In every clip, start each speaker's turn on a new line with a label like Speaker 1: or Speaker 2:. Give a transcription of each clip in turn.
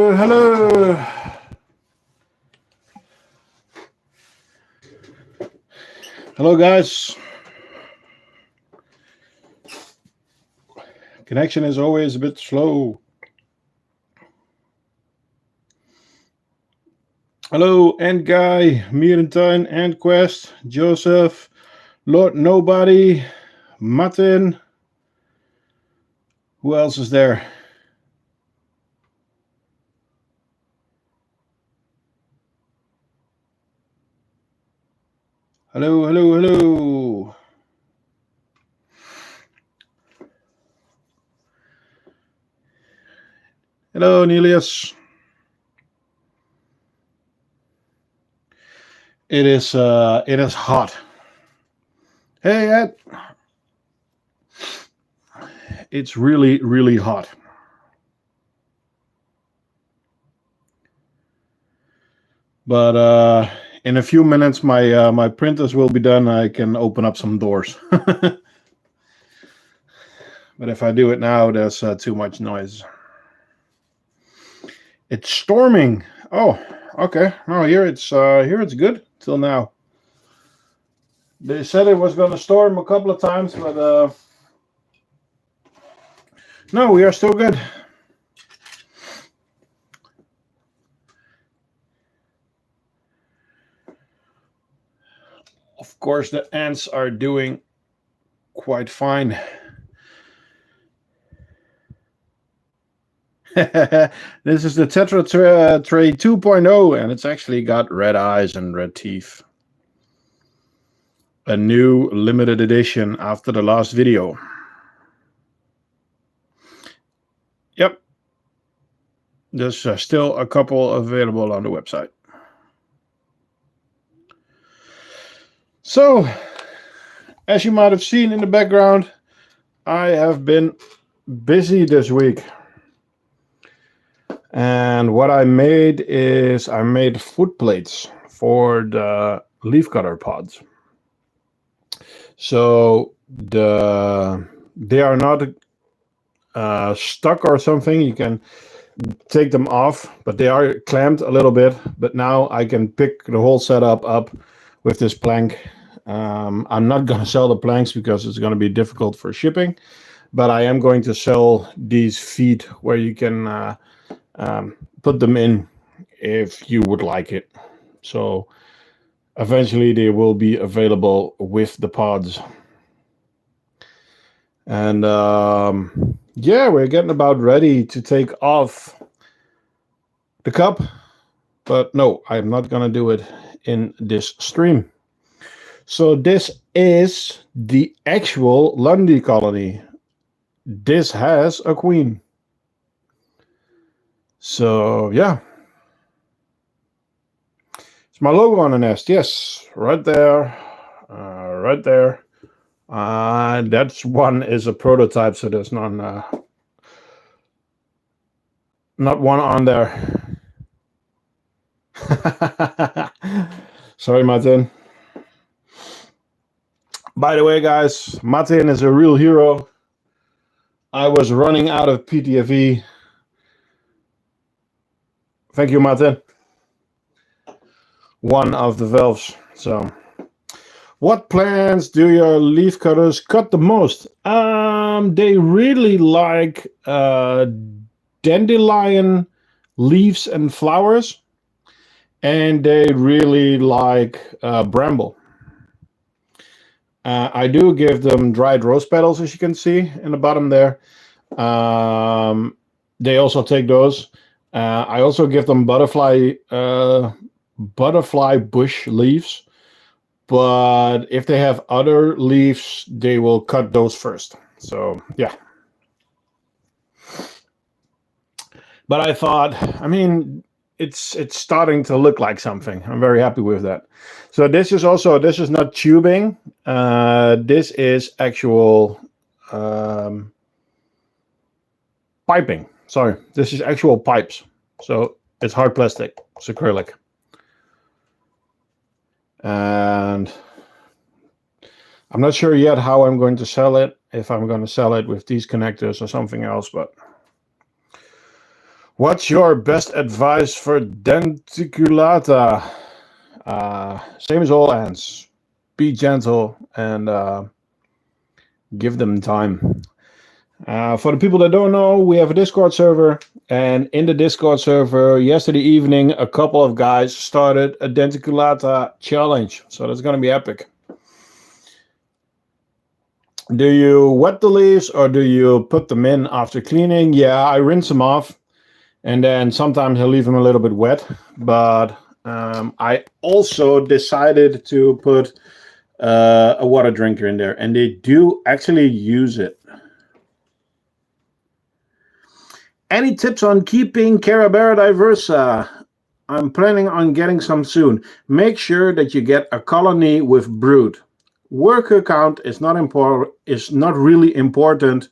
Speaker 1: Hello. Hello, guys. Connection is always a bit slow. Hello, End Guy, Mierentuin, End Quest, Joseph, Lord Nobody, Martin. Who else is there? Hello, hello, hello. Hello, Nelius. It is hot. Hey, Ed. It's really, really hot. But in a few minutes, my printers will be done. I can open up some doors. But if I do it now, there's too much noise. It's storming. Oh, okay. No, here it's good till now. They said it was going to storm a couple of times, but no, we are still good. Of course, the ants are doing quite fine. This is the Tetra Tray 2.0, and it's actually got red eyes and red teeth. A new limited edition after the last video. Yep. There's still a couple available on the website. So, as you might have seen in the background, I have been busy this week. And what I made is I made foot plates for the leafcutter pods. So they are not stuck or something. You can take them off, but they are clamped a little bit. But now I can pick the whole setup up with this plank. I'm not going to sell the planks because it's going to be difficult for shipping, but I am going to sell these feet where you can put them in if you would like it. So eventually they will be available with the pods. And yeah, we're getting about ready to take off the cup, but no, I'm not going to do it in this stream. So this is the actual Lundy colony. This has a queen. So yeah, it's my logo on the nest. Yes, right there, right there. That one is a prototype, so there's not one on there. Sorry, Martin. By the way, guys, Martin is a real hero. I was running out of PTFE. Thank you, Martin. One of the valves. So, what plants do your leaf cutters cut the most? They really like dandelion leaves and flowers, and they really like bramble. I do give them dried rose petals, as you can see in the bottom there. They also take those. I also give them butterfly bush leaves, but if they have other leaves, they will cut those first. So yeah. But I thought, I mean, it's starting to look like something. I'm very happy with that. So this is not tubing. This is actual piping. Sorry, this is actual pipes. So it's hard plastic. It's acrylic. And I'm not sure yet how I'm going to sell it. If I'm going to sell it with these connectors or something else, but What's your best advice for denticulata? Same as all ants. Be gentle and give them time. For the people that don't know, we have a Discord server, and in the Discord server yesterday evening, a couple of guys started a denticulata challenge. So that's going to be epic. Do you wet the leaves or do you put them in after cleaning? Yeah, I rinse them off, and then sometimes I leave them a little bit wet. But I also decided to put a water drinker in there, and they do actually use it. Any tips on keeping Carabara diversa? I'm planning on getting some soon. Make sure that you get a colony with brood. Worker count is not important. Is not really important.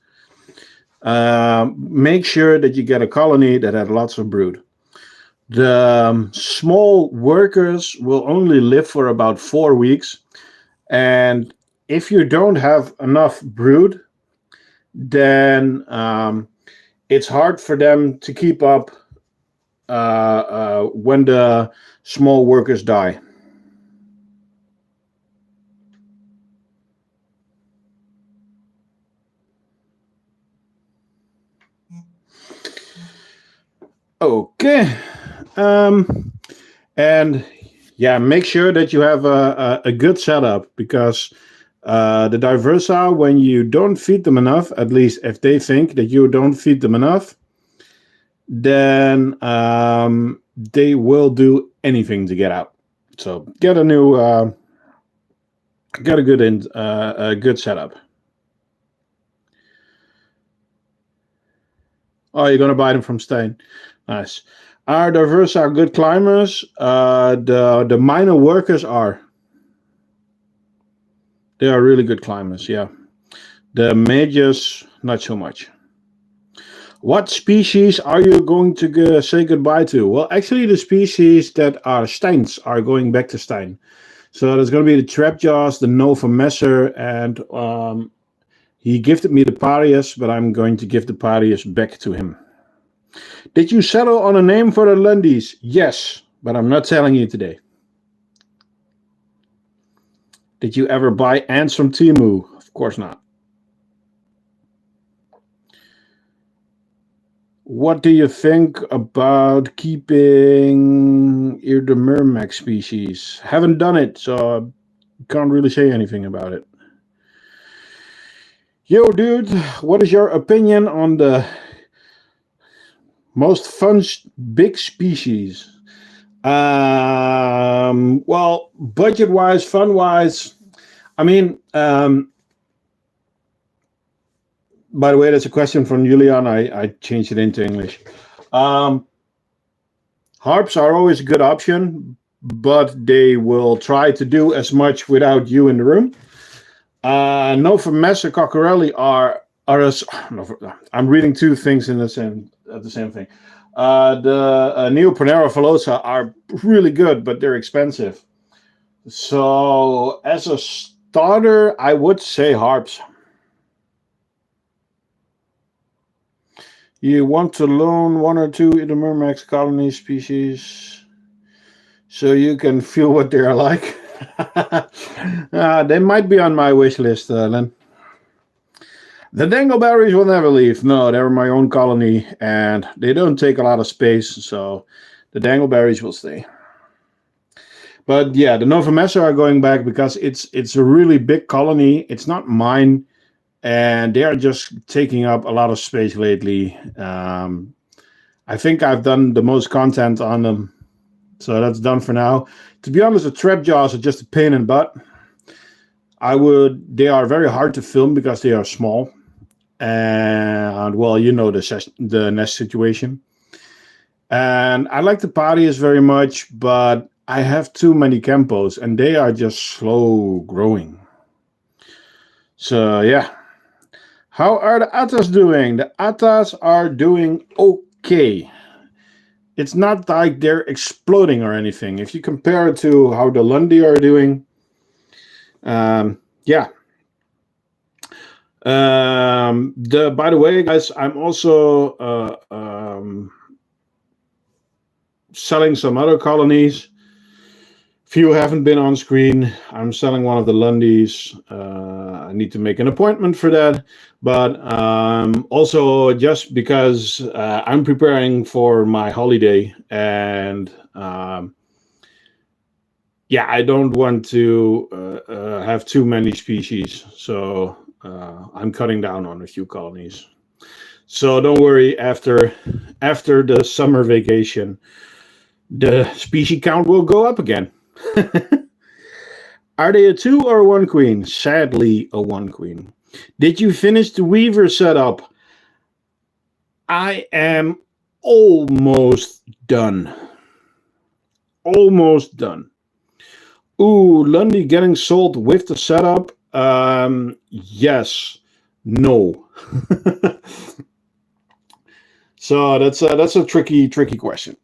Speaker 1: Make sure that you get a colony that has lots of brood. The small workers will only live for about 4 weeks, and if you don't have enough brood, then it's hard for them to keep up when the small workers die. Okay. And yeah, make sure that you have a good setup, because the diversa, when you don't feed them enough, at least if they think that you don't feed them enough, then they will do anything to get out. So get a good setup. Oh, you're gonna buy them from Stain. Nice. Are diversa good climbers? The minor workers are. They are really good climbers, yeah. The majors, not so much. What species are you going to say goodbye to? Well, actually, the species that are Steins are going back to Stein. So there's going to be the Trapjaws, the Nova Messer, and he gifted me the Parius, but I'm going to give the Parius back to him. Did you settle on a name for the Lundies? Yes, but I'm not telling you today. Did you ever buy ants from Temu? Of course not. What do you think about keeping the Myrmex species? Haven't done it, so can't really say anything about it. Yo, dude, what is your opinion on the most fun big species? Well, budget-wise, fun-wise, I mean, by the way, that's a question from Julian. I changed it into English. Harps are always a good option, but they will try to do as much without you in the room. Nova Messer Coccarelli are as I'm reading two things in the same thing. The Neoponera Velosa are really good, but they're expensive. So as a starter, I would say harps. You want to loan one or two in the Myrmex colony species so you can feel what they're like. They might be on my wish list, Len. The dangleberries will never leave. No, they're my own colony, and they don't take a lot of space, so the dangleberries will stay. But yeah, the Nova Messer are going back because it's a really big colony. It's not mine, and they are just taking up a lot of space lately. I think I've done the most content on them, so that's done for now. To be honest, the Trapjaws are just a pain in the butt. They are very hard to film because they are small. And well, you know the nest situation. And I like the Parius very much, but I have too many Campos, and they are just slow growing. So yeah. How are the Attas doing? The Attas are doing okay. It's not like they're exploding or anything. If you compare it to how the Lundi are doing, yeah. By the way, guys, I'm also selling some other colonies. Few haven't been on screen. I'm selling one of the Lundies. I need to make an appointment for that. But also just because I'm preparing for my holiday, and yeah, I don't want to have too many species. So I'm cutting down on a few colonies. So don't worry, after the summer vacation, the species count will go up again. Are they a 2 or 1 queen? Sadly, a 1 queen. Did you finish the weaver setup? I am almost done. Almost done. Ooh, Lundy getting sold with the setup? Yes. No. So that's a tricky question.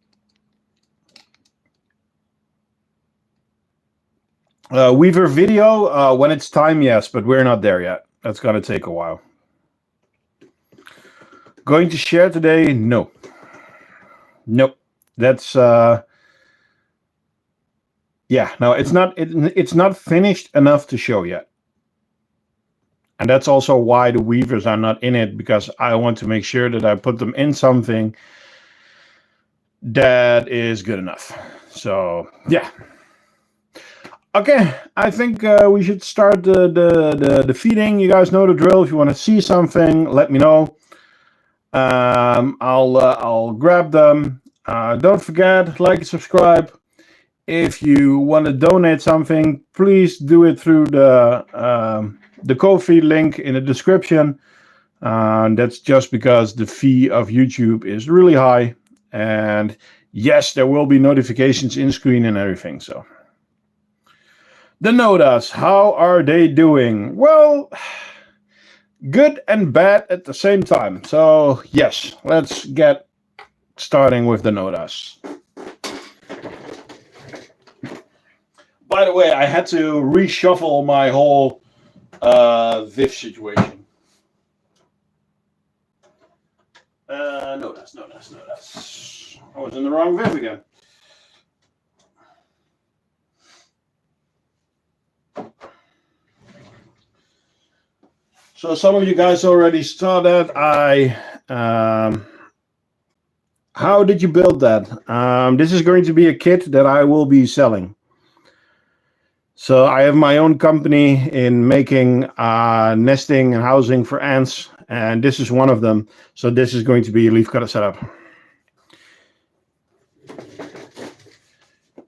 Speaker 1: Weaver video, when it's time, yes, but we're not there yet. That's going to take a while. Going to share today? No. Nope. That's yeah, no, it's not finished enough to show yet. And that's also why the weavers are not in it, because I want to make sure that I put them in something that is good enough. So, yeah. Okay, I think we should start the feeding. You guys know the drill. If you want to see something, let me know. I'll grab them. Don't forget, like and subscribe. If you want to donate something, please do it through the Ko-fi link in the description. That's just because the fee of YouTube is really high. And yes, there will be notifications in screen and everything. So the Nodas, how are they doing? Well, good and bad at the same time. So yes, let's get starting with the Nodas. By the way, I had to reshuffle my whole Viv situation. Nodas. I was in the wrong Viv again. So some of you guys already saw that. How did you build that? This is going to be a kit that I will be selling. So I have my own company in making nesting and housing for ants, and this is one of them. So this is going to be a leaf cutter setup.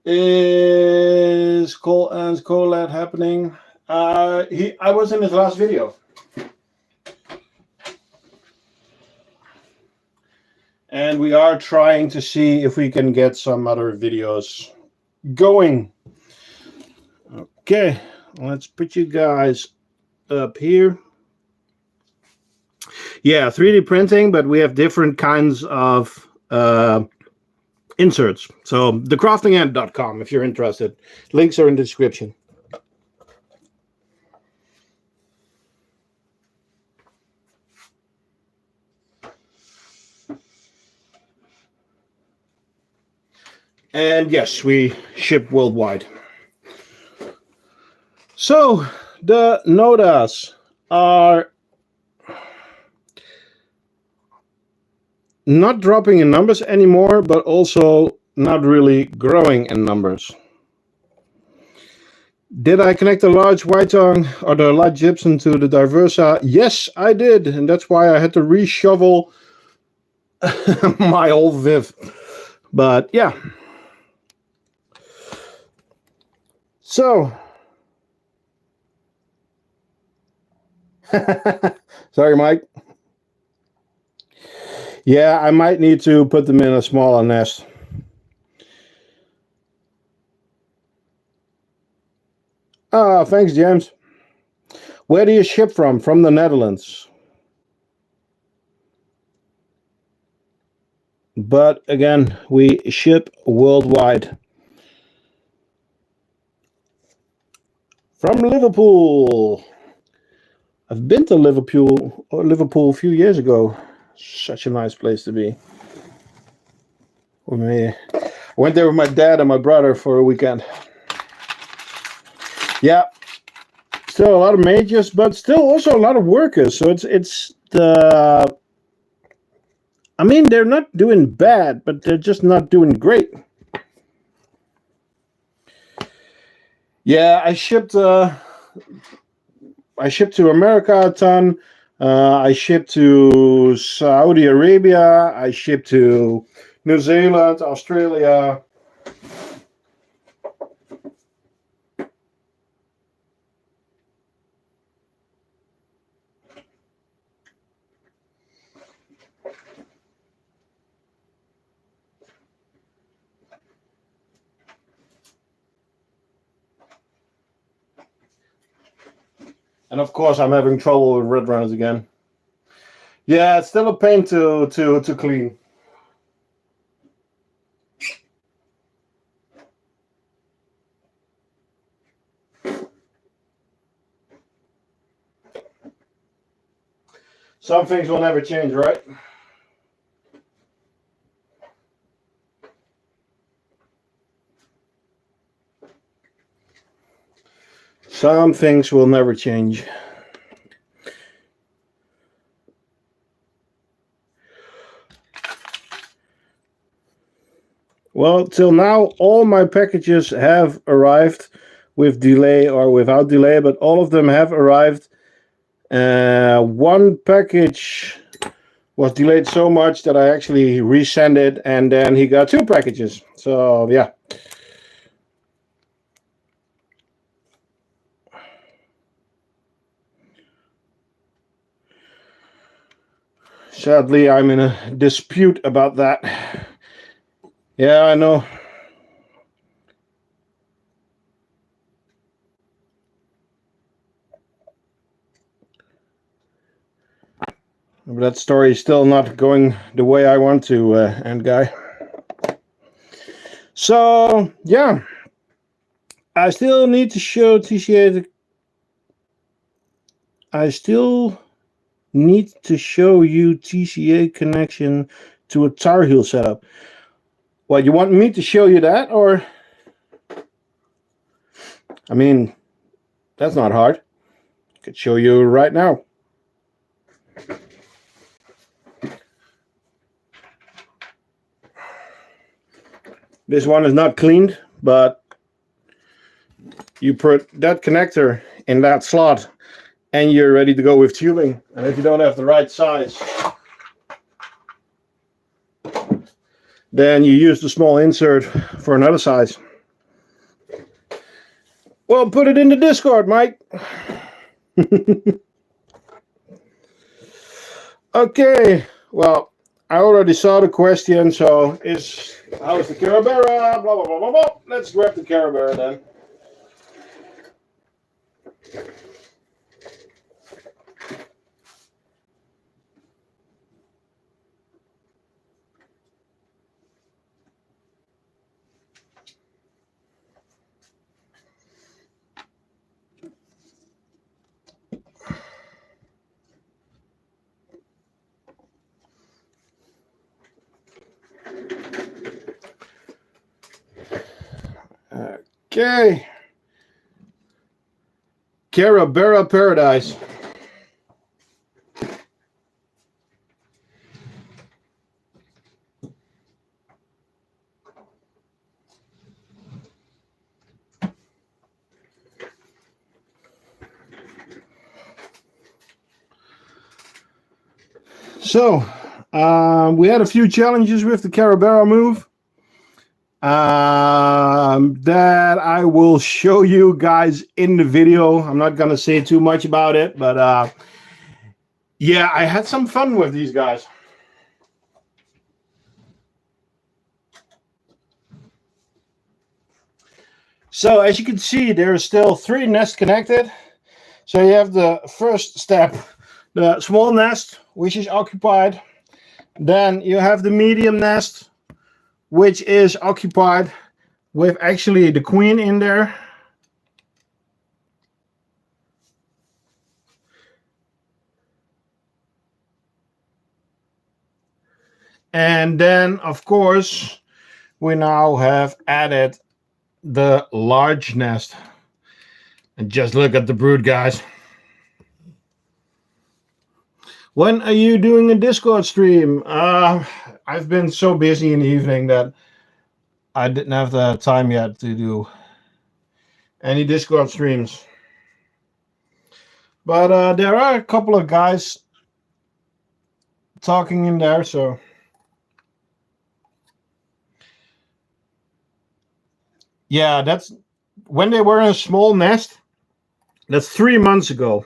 Speaker 1: Is Cole Ants Colette happening? I was in his last video. And we are trying to see if we can get some other videos going. Okay, let's put you guys up here. Yeah, 3D printing, but we have different kinds of inserts. So thecraftingant.com if you're interested. Links are in the description. And yes, we ship worldwide. So the Nodas are not dropping in numbers anymore, but also not really growing in numbers. Did I connect the large white tongue or the light gypsum to the Diversa? Yes, I did, and that's why I had to reshovel my whole Viv. But yeah. So, sorry, Mike. Yeah, I might need to put them in a smaller nest. Ah, thanks, James. Where do you ship from? From the Netherlands. But again, we ship worldwide. From Liverpool. I've been to Liverpool a few years ago. Such a nice place to be. went there with my dad and my brother for a weekend. Yeah, still a lot of mages, but still also a lot of workers. So it's the. I mean, they're not doing bad, but they're just not doing great. Yeah, I shipped to America a ton. I shipped to Saudi Arabia. I shipped to New Zealand, Australia. And of course, I'm having trouble with red runners again. Yeah, it's still a pain to clean. Some things will never change, right? Some things will never change. Well, till now, all my packages have arrived with delay or without delay, but all of them have arrived. One package was delayed so much that I actually resent it, and then he got 2 packages. So, yeah. Sadly, I'm in a dispute about that. Yeah, I know. But that story is still not going the way I want to end, guy. So, yeah. I still need to show TCA. I still need to show you TCA connection to a Tar Heel setup. What, you want me to show you that, or? I mean, that's not hard. I could show you right now. This one is not cleaned, but you put that connector in that slot and you're ready to go with tubing. And if you don't have the right size, then you use the small insert for another size. Well, put it in the Discord, Mike. Okay, well, I already saw the question, so how's the Carabara? Blah, blah, blah, blah, blah. Let's grab the Carabara then. Okay. Carabara Paradise. So, we had a few challenges with the Carabara move that I will show you guys in the video. I'm not going to say too much about it, but yeah, I had some fun with these guys. So, as you can see, there are still 3 nests connected. So you have the first step, the small nest, which is occupied. Then you have the medium nest, which is occupied with actually the queen in there. And then, of course, we now have added the large nest. And just look at the brood, guys. When are you doing a Discord stream? I've been so busy in the evening that I didn't have the time yet to do any Discord streams. But there are a couple of guys talking in there, so yeah, that's when they were in a small nest. That's 3 months ago.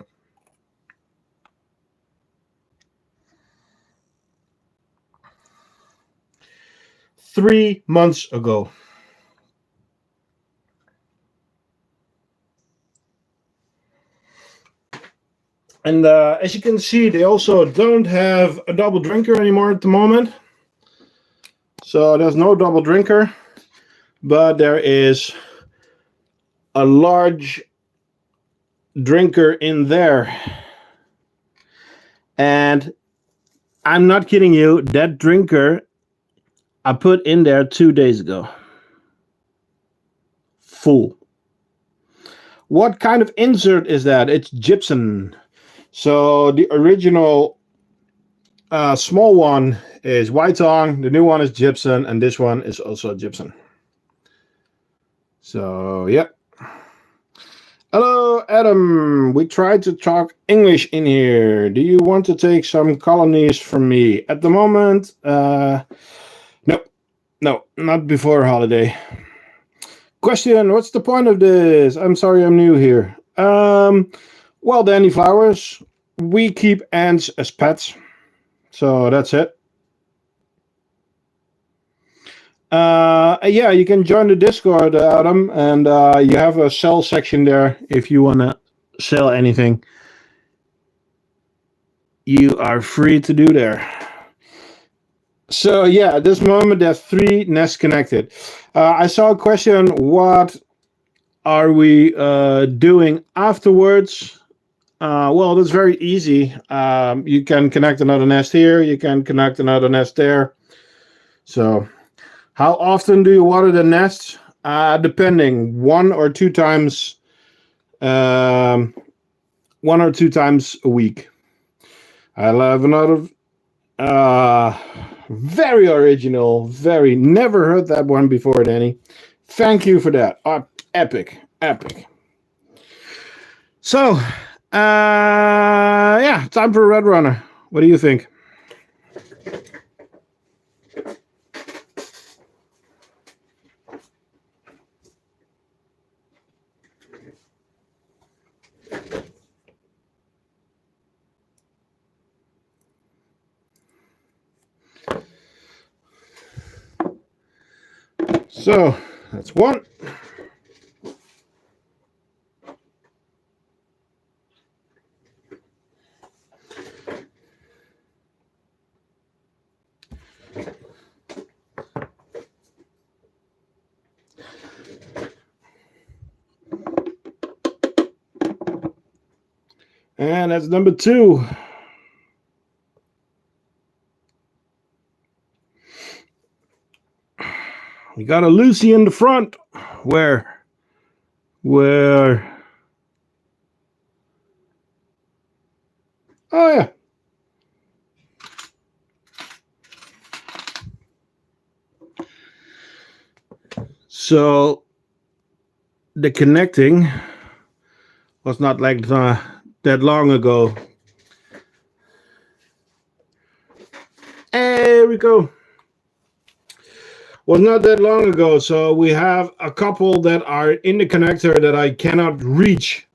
Speaker 1: Three months ago. And as you can see, they also don't have a double drinker anymore at the moment. So there's no double drinker, but there is a large drinker in there. And I'm not kidding you, that drinker I put in there 2 days ago. Full. What kind of insert is that? It's gypsum. So the original small one is white tongue, the new one is gypsum, and this one is also gypsum. So, yeah. Hello, Adam. We tried to talk English in here. Do you want to take some colonies from me? At the moment, no, not before holiday. Question, what's the point of this? I'm sorry, I'm new here. Well, Danny Flowers, we keep ants as pets. So that's it. Yeah, you can join the Discord, Adam, and you have a sell section there if you want to sell anything. You are free to do there. So yeah, at this moment there's 3 nests connected. I saw a question, what are we doing afterwards? Well, that's very easy. You can connect another nest here, you can connect another nest there. So how often do you water the nests? Depending, 1 or 2 times, 1 or 2 times a week. I have another very original, never heard that one before, Danny. Thank you for that. Epic. So, yeah, time for a Red Runner. What do you think? So, that's 1. And that's number 2. We got a Lucy in the front. Where? Oh, yeah. So the connecting was not like that long ago. There we go. Was not that long ago, so we have a couple that are in the connector that I cannot reach.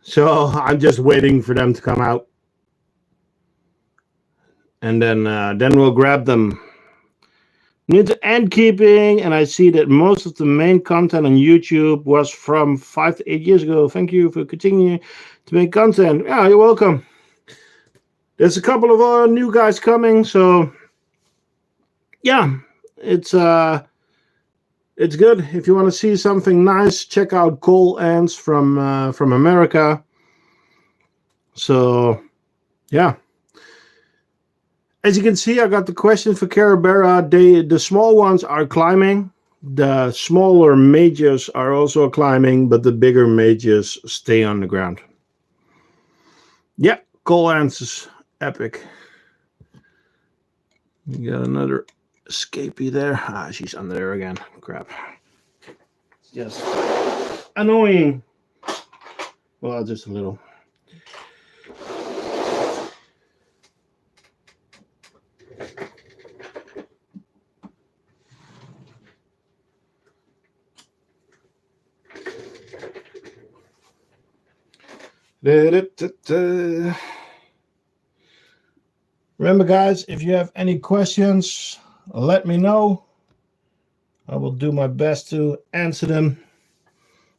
Speaker 1: So I'm just waiting for them to come out. And then we'll grab them. New to ant keeping, and I see that most of the main content on YouTube was from 5 to 8 years ago. Thank you for continuing to make content. Yeah, you're welcome. There's a couple of new guys coming, so yeah, it's good. If you want to see something nice, check out coal ants from America. So yeah. As you can see, I got the question for Carabara. The small ones are climbing. The smaller mages are also climbing, but the bigger mages stay on the ground. Yeah, Cole answers epic. You got another escapee there. Ah, she's under there again. Crap. It's just annoying. Well, just a little. Remember, guys, if you have any questions, let me know. I will do my best to answer them.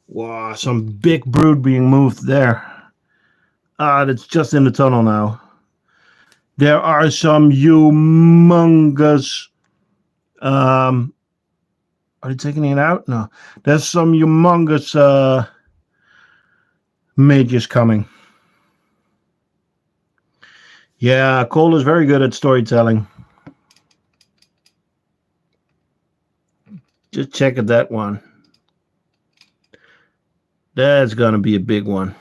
Speaker 1: Wow, some big brood being moved there. Ah, that's just in the tunnel now. There are some humongous... are you taking it out? No. There's some humongous mages coming. Yeah, Cole is very good at storytelling. Just check at that one. That's going to be a big one.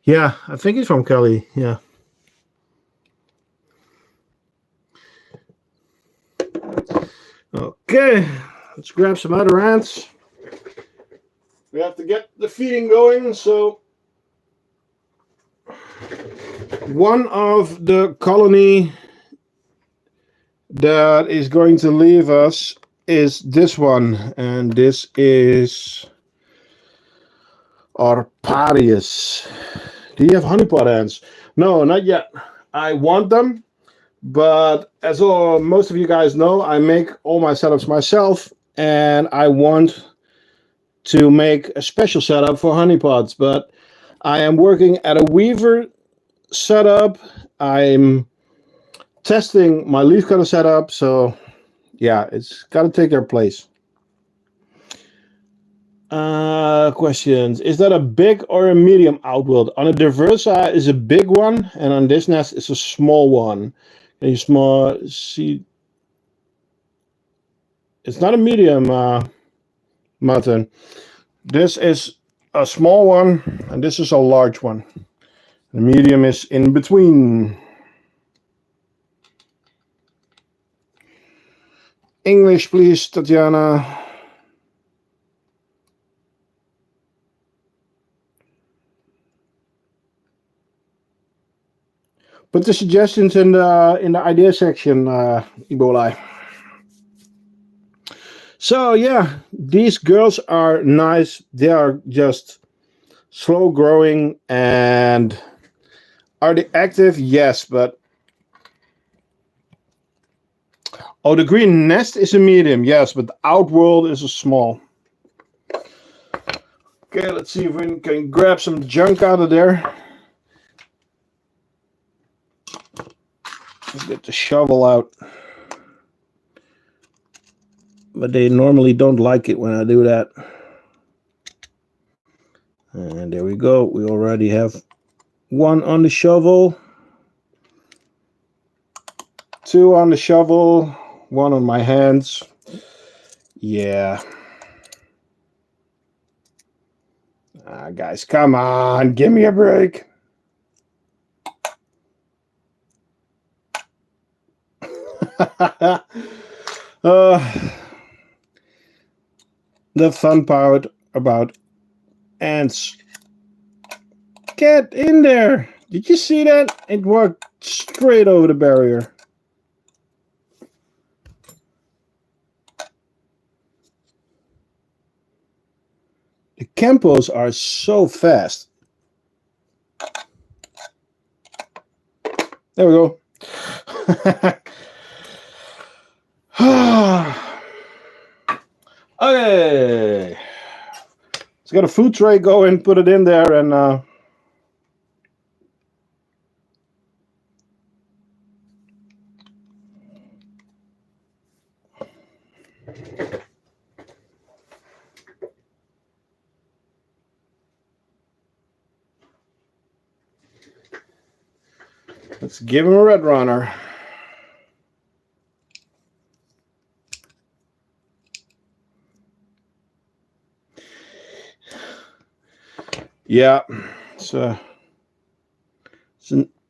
Speaker 1: Yeah, I think he's from Kelly. Yeah. Okay, let's grab some other ants. We have to get the feeding going, so one of the colony that is going to leave us is this one, and this is Harpegnathos. Do you have honeypot ants? No, not yet. I want them, but as most of you guys know, I make all my setups myself, and I want to make a special setup for honeypots, but I am working at a weaver setup. I'm testing my leaf cutter setup, so yeah, it's got to take their place. Questions. Is that a big or a medium outworld? On a Diversa is a big one, and on this nest is a small one. Can you see? It's not a medium, Martin. This is a small one, and this is a large one. The medium is in between. English, please, Tatiana. Put the suggestions in the idea section, Ebola. So yeah, these girls are nice. They are just slow growing, and are they active? Yes, but oh, the green nest is a medium. Yes, but the outworld is a small. Okay, let's see if we can grab some junk out of there. Let's get the shovel out. But they normally don't like it when I do that. And there we go. We already have one on the shovel. Two on the shovel. One on my hands. Yeah. Guys, come on. Give me a break. The fun part about ants. Get in there. Did you see that? It worked straight over the barrier. The Campos are so fast. There we go. Okay. Let's get a food tray going, put it in there, and Let's give him a red runner. Yeah, it's an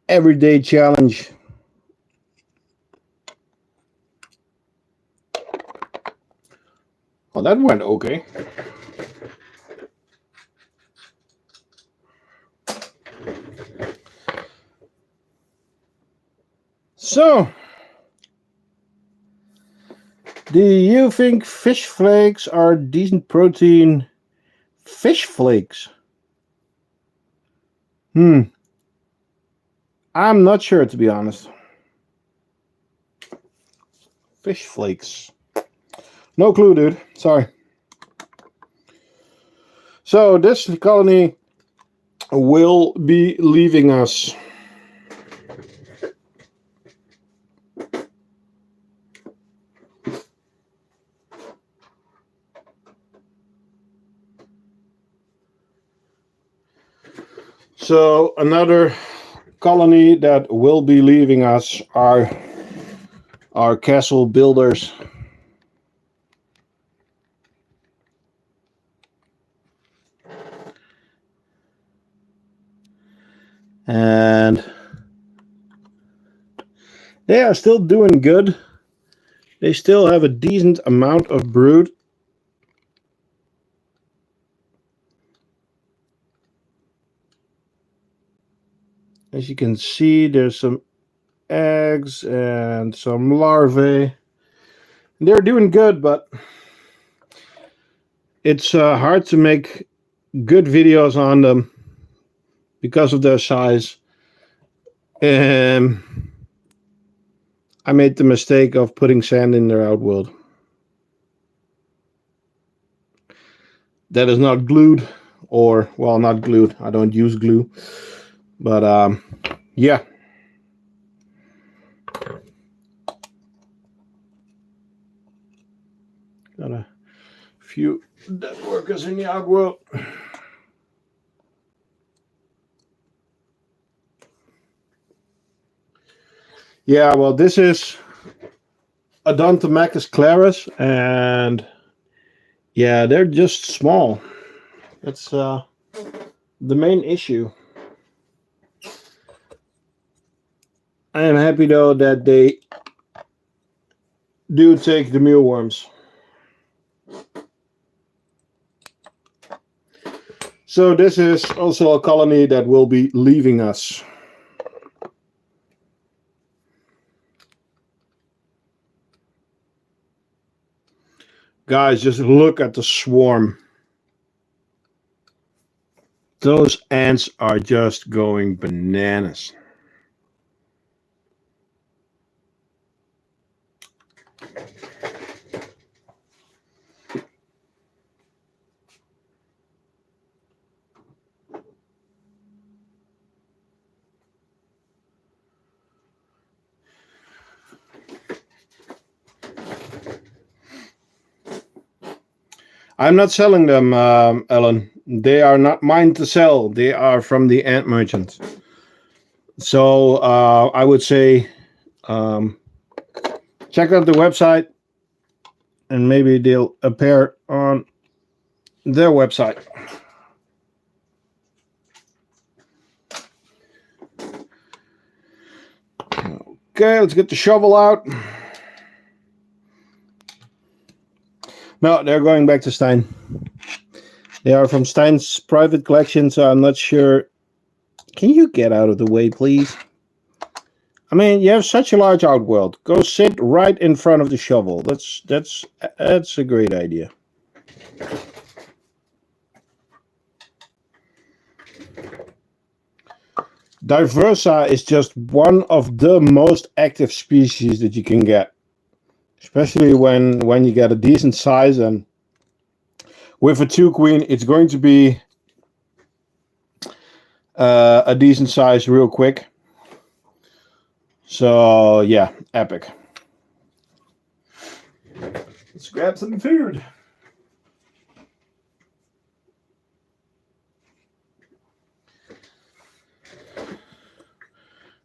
Speaker 1: everyday challenge. Oh, that went okay. So, do you think fish flakes are decent protein fish flakes? I'm not sure, to be honest. Fish flakes. No clue, dude. Sorry. So, this colony will be leaving us. So another colony that will be leaving us are our castle builders. And they are still doing good. They still have a decent amount of brood. As you can see, there's some eggs and some larvae. They're doing good, but it's hard to make good videos on them because of their size. I made the mistake of putting sand in their outworld. That is not glued, or, well, not glued. I don't use glue. But, yeah. Got a few dead workers in the outworld. Yeah, well, this is Odontomachus clarus, and yeah, they're just small. That's the main issue. I am happy though that they do take the mealworms. So this is also a colony that will be leaving us. Guys, just look at the swarm. Those ants are just going bananas. I'm not selling them, Ellen. They are not mine to sell. They are from the ant merchant. So I would say check out the website, and maybe they'll appear on their website. Okay, let's get the shovel out. No, they're going back to Stein. They are from Stein's private collection, so I'm not sure. Can you get out of the way, please? I mean, you have such a large outworld. Go sit right in front of the shovel. That's a great idea. Diversa is just one of the most active species that you can get, especially when you get a decent size, and with a 2 queen, it's going to be a decent size real quick. So yeah, epic. Let's grab some food.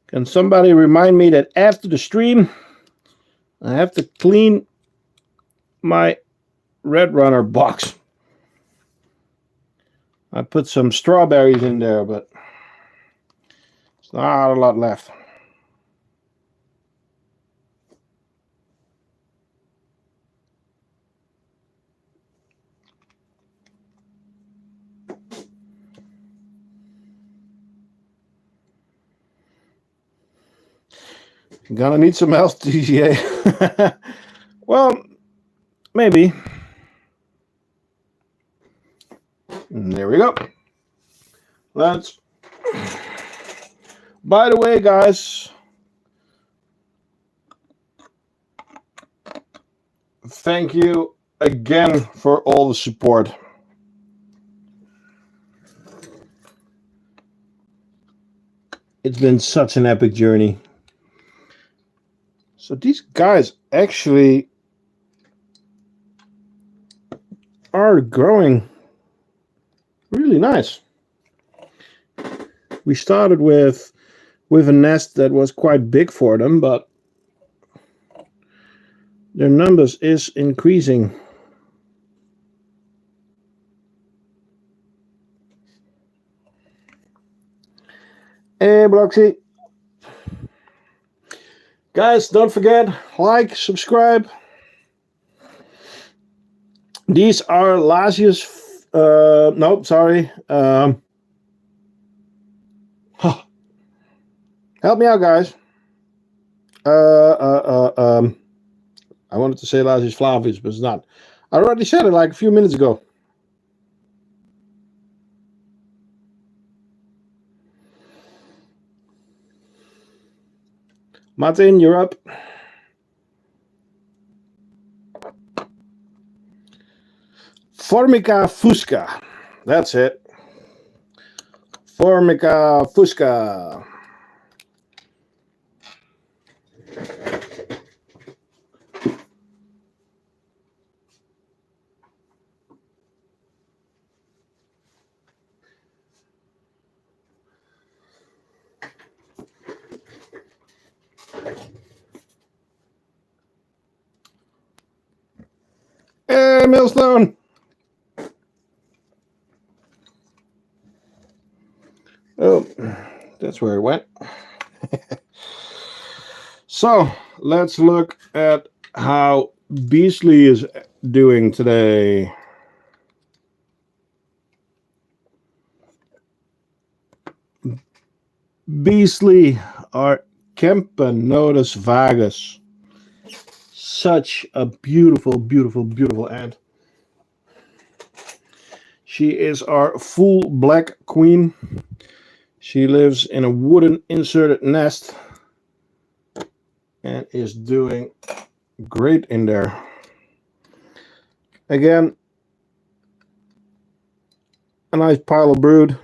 Speaker 1: Can somebody remind me that after the stream, I have to clean my Red Runner box. I put some strawberries in there, but it's not a lot left. Gonna need some else, TGA. Well, maybe. There we go. Let's. By the way, guys, thank you again for all the support. It's been such an epic journey. So these guys actually are growing really nice. We started with a nest that was quite big for them, but their numbers is increasing. Hey, Bloxy. Guys, don't forget, like, subscribe. These are Lasius. No, sorry. Help me out, guys. I wanted to say Lasius flavius, but it's not. I already said it like a few minutes ago. Martin, you're up. Formica fusca. That's it. Formica fusca. Hey, Millstone. Oh, that's where it went. So let's look at how Beasley is doing today. Beasley are Camponotus vagus. Such a beautiful, beautiful, beautiful ant. She is our full black queen. She lives in a wooden inserted nest and is doing great in there. Again, a nice pile of brood.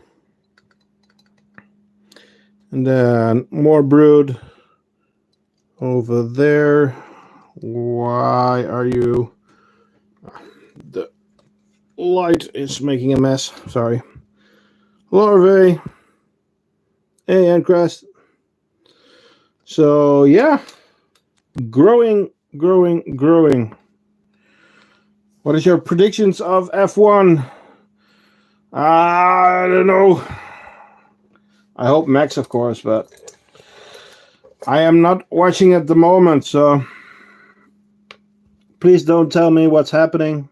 Speaker 1: And then more brood over there. Why are you? The light is making a mess. Sorry. Larvae. And crest. So yeah, growing. What is your predictions of F1? I don't know. I hope Max, of course, but I am not watching at the moment, so please don't tell me what's happening.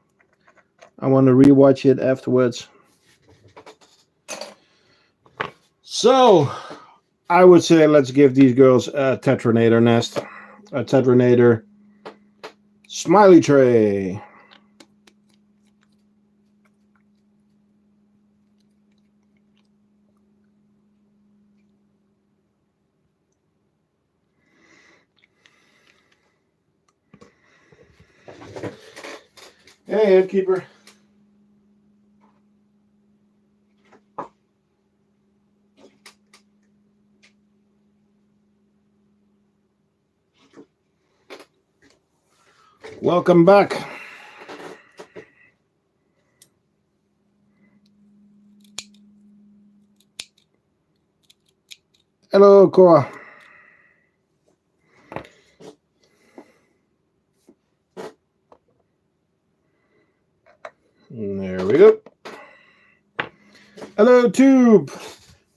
Speaker 1: I want to rewatch it afterwards. So, I would say let's give these girls a Tetranator nest. A Tetranator smiley tray. Hey, Headkeeper. Welcome back. Hello, Cora. There we go. Hello, tube.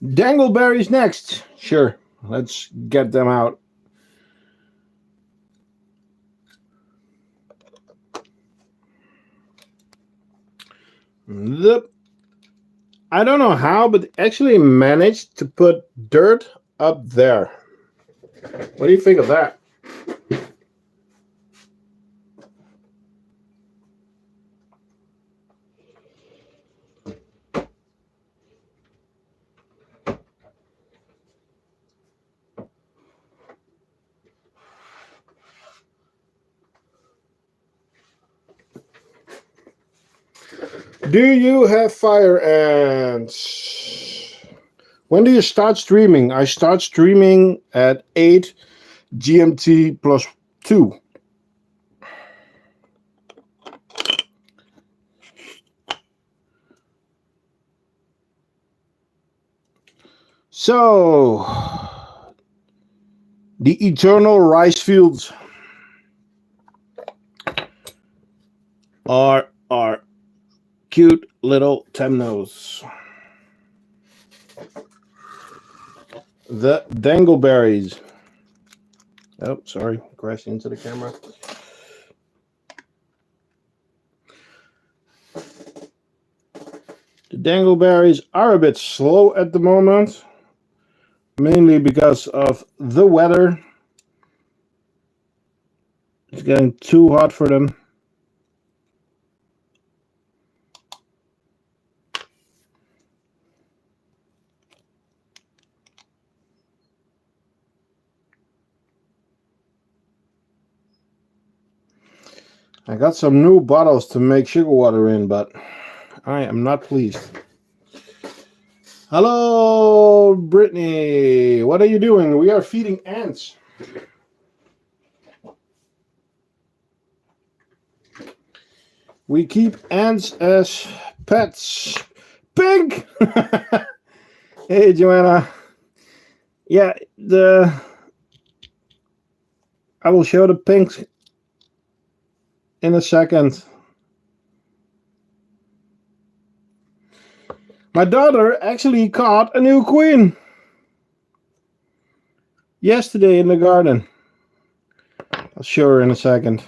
Speaker 1: Dangleberries next. Sure, let's get them out. I don't know how, but actually managed to put dirt up there. What do you think of that? Do you have fire ants? When do you start streaming? I start streaming at 8 GMT plus 2. So, the eternal rice fields are cute little Temnos. The dangleberries. Oh, sorry, crashed into the camera. The dangleberries are a bit slow at the moment, mainly because of the weather. It's getting too hot for them. I got some new bottles to make sugar water in, but I am not pleased. Hello, Brittany. What are you doing? We are feeding ants. We keep ants as pets. Pink! Hey, Joanna. Yeah, I will show the pinks in a second. My daughter actually caught a new queen yesterday in the garden. I'll show her in a second.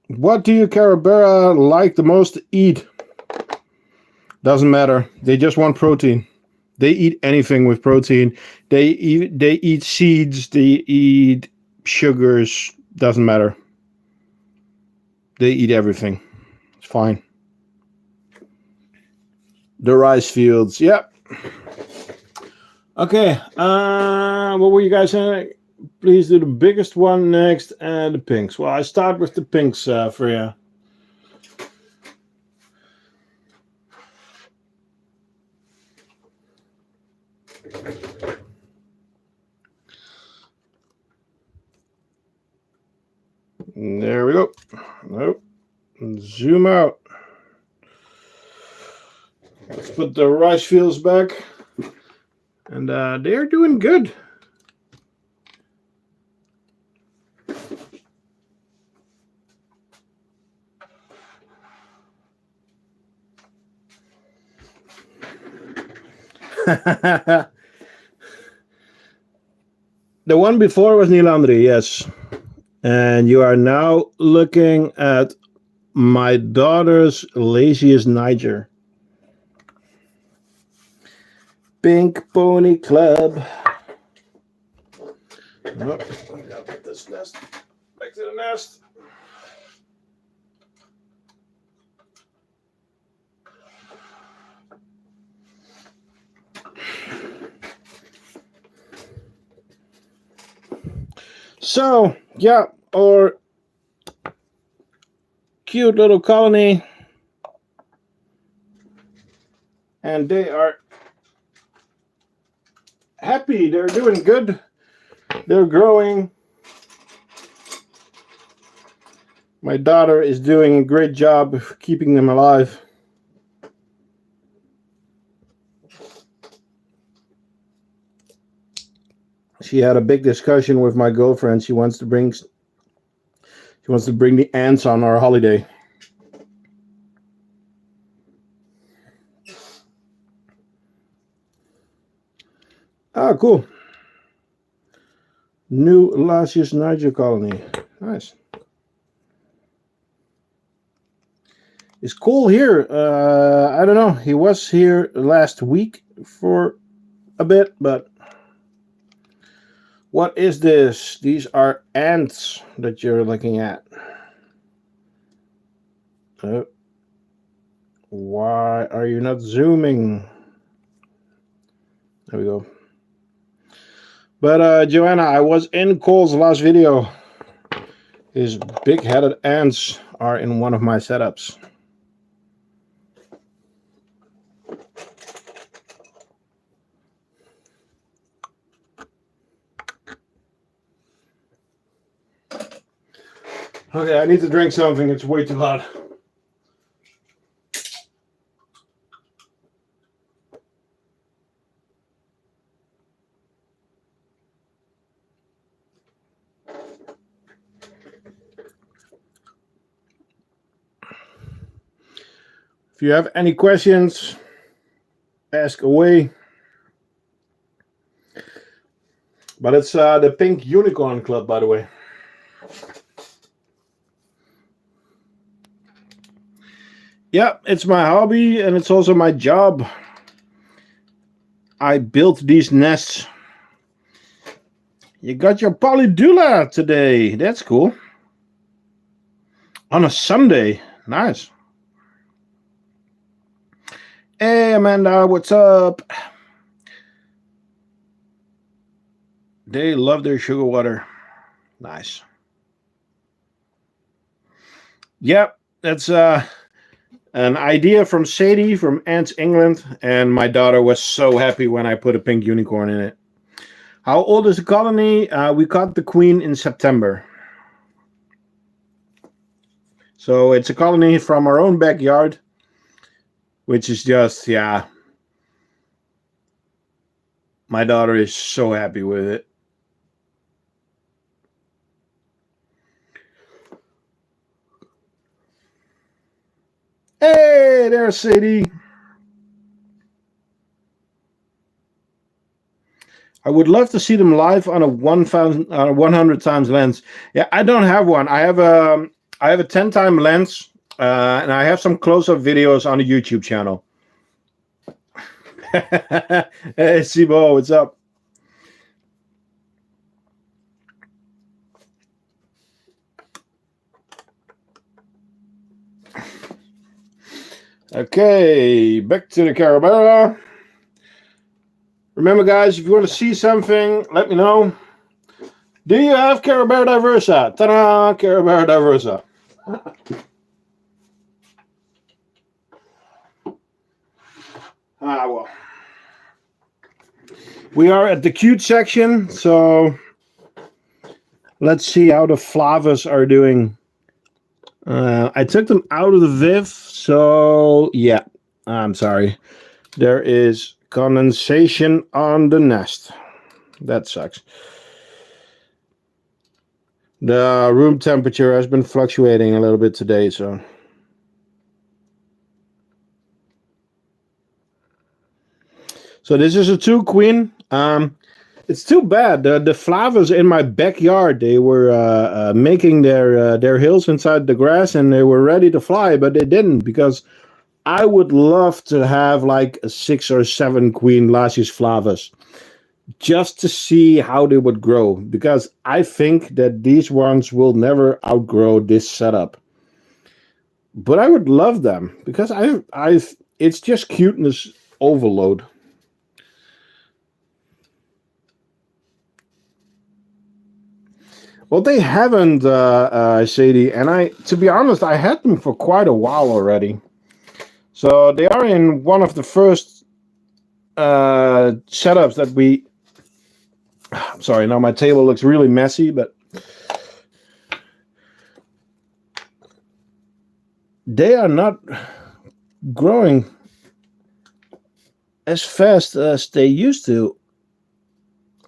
Speaker 1: What do you Carabara like the most to eat? Doesn't matter. They just want protein. They eat anything with protein. They eat seeds. They eat sugars. Doesn't matter. They eat everything. It's fine. The rice fields. Yep. Okay. What were you guys saying? Please do the biggest one next and the pinks. Well, I start with the pinks for you. There we go. Nope. Zoom out. Let's put the rice fields back. And they're doing good. The one before was Nilandri, yes. And you are now looking at my daughter's laziest Niger. Pink Pony Club. Oh, I gotta put this nest back to the nest. So, yeah, our cute little colony. And they are happy. They're doing good. They're growing. My daughter is doing a great job of keeping them alive. She had a big discussion with my girlfriend. She wants to bring the ants on our holiday. Ah, cool. New Lasius niger colony. Nice. Is Cole here? I don't know. He was here last week for a bit, but what is this? These are ants that you're looking at. Why are you not zooming? There we go. But Joanna, I was in Cole's last video. His big-headed ants are in one of my setups. Okay, I need to drink something. It's way too hot. If you have any questions, ask away. But it's the Pink Unicorn Club, by the way. Yeah, it's my hobby and it's also my job. I built these nests. You got your polydula today. That's cool. On a Sunday. Nice. Hey, Amanda, what's up? They love their sugar water. Nice. Yep, that's an idea from Sadie from Ants England, and my daughter was so happy when I put a pink unicorn in it. How old is the colony? We caught the queen in September. So it's a colony from our own backyard, which is just, yeah. My daughter is so happy with it. Hey, there's Sadie. I would love to see them live on a 100 times lens. Yeah, I don't have one. I have a 10 time lens, and I have some close-up videos on the YouTube channel. Hey, Sibo, what's up? Okay, back to the Carabara. Remember, guys, if you want to see something, let me know. Do you have Carabara diversa? Ta-da! Carabara diversa. Well. We are at the cute section, so let's see how the flavas are doing. I took them out of the Viv, so yeah, I'm sorry. There is condensation on the nest. That sucks. The room temperature has been fluctuating a little bit today, so. So this is a 2 queen. It's too bad. The flavas in my backyard, they were making their hills inside the grass, and they were ready to fly, but they didn't, because I would love to have like a 6 or 7 queen Lasius flavas just to see how they would grow, because I think that these ones will never outgrow this setup. But I would love them because it's just cuteness overload. Well, they haven't, Sadie, and to be honest, I had them for quite a while already. So they are in one of the first setups that we. I'm sorry, now my table looks really messy, but they are not growing as fast as they used to.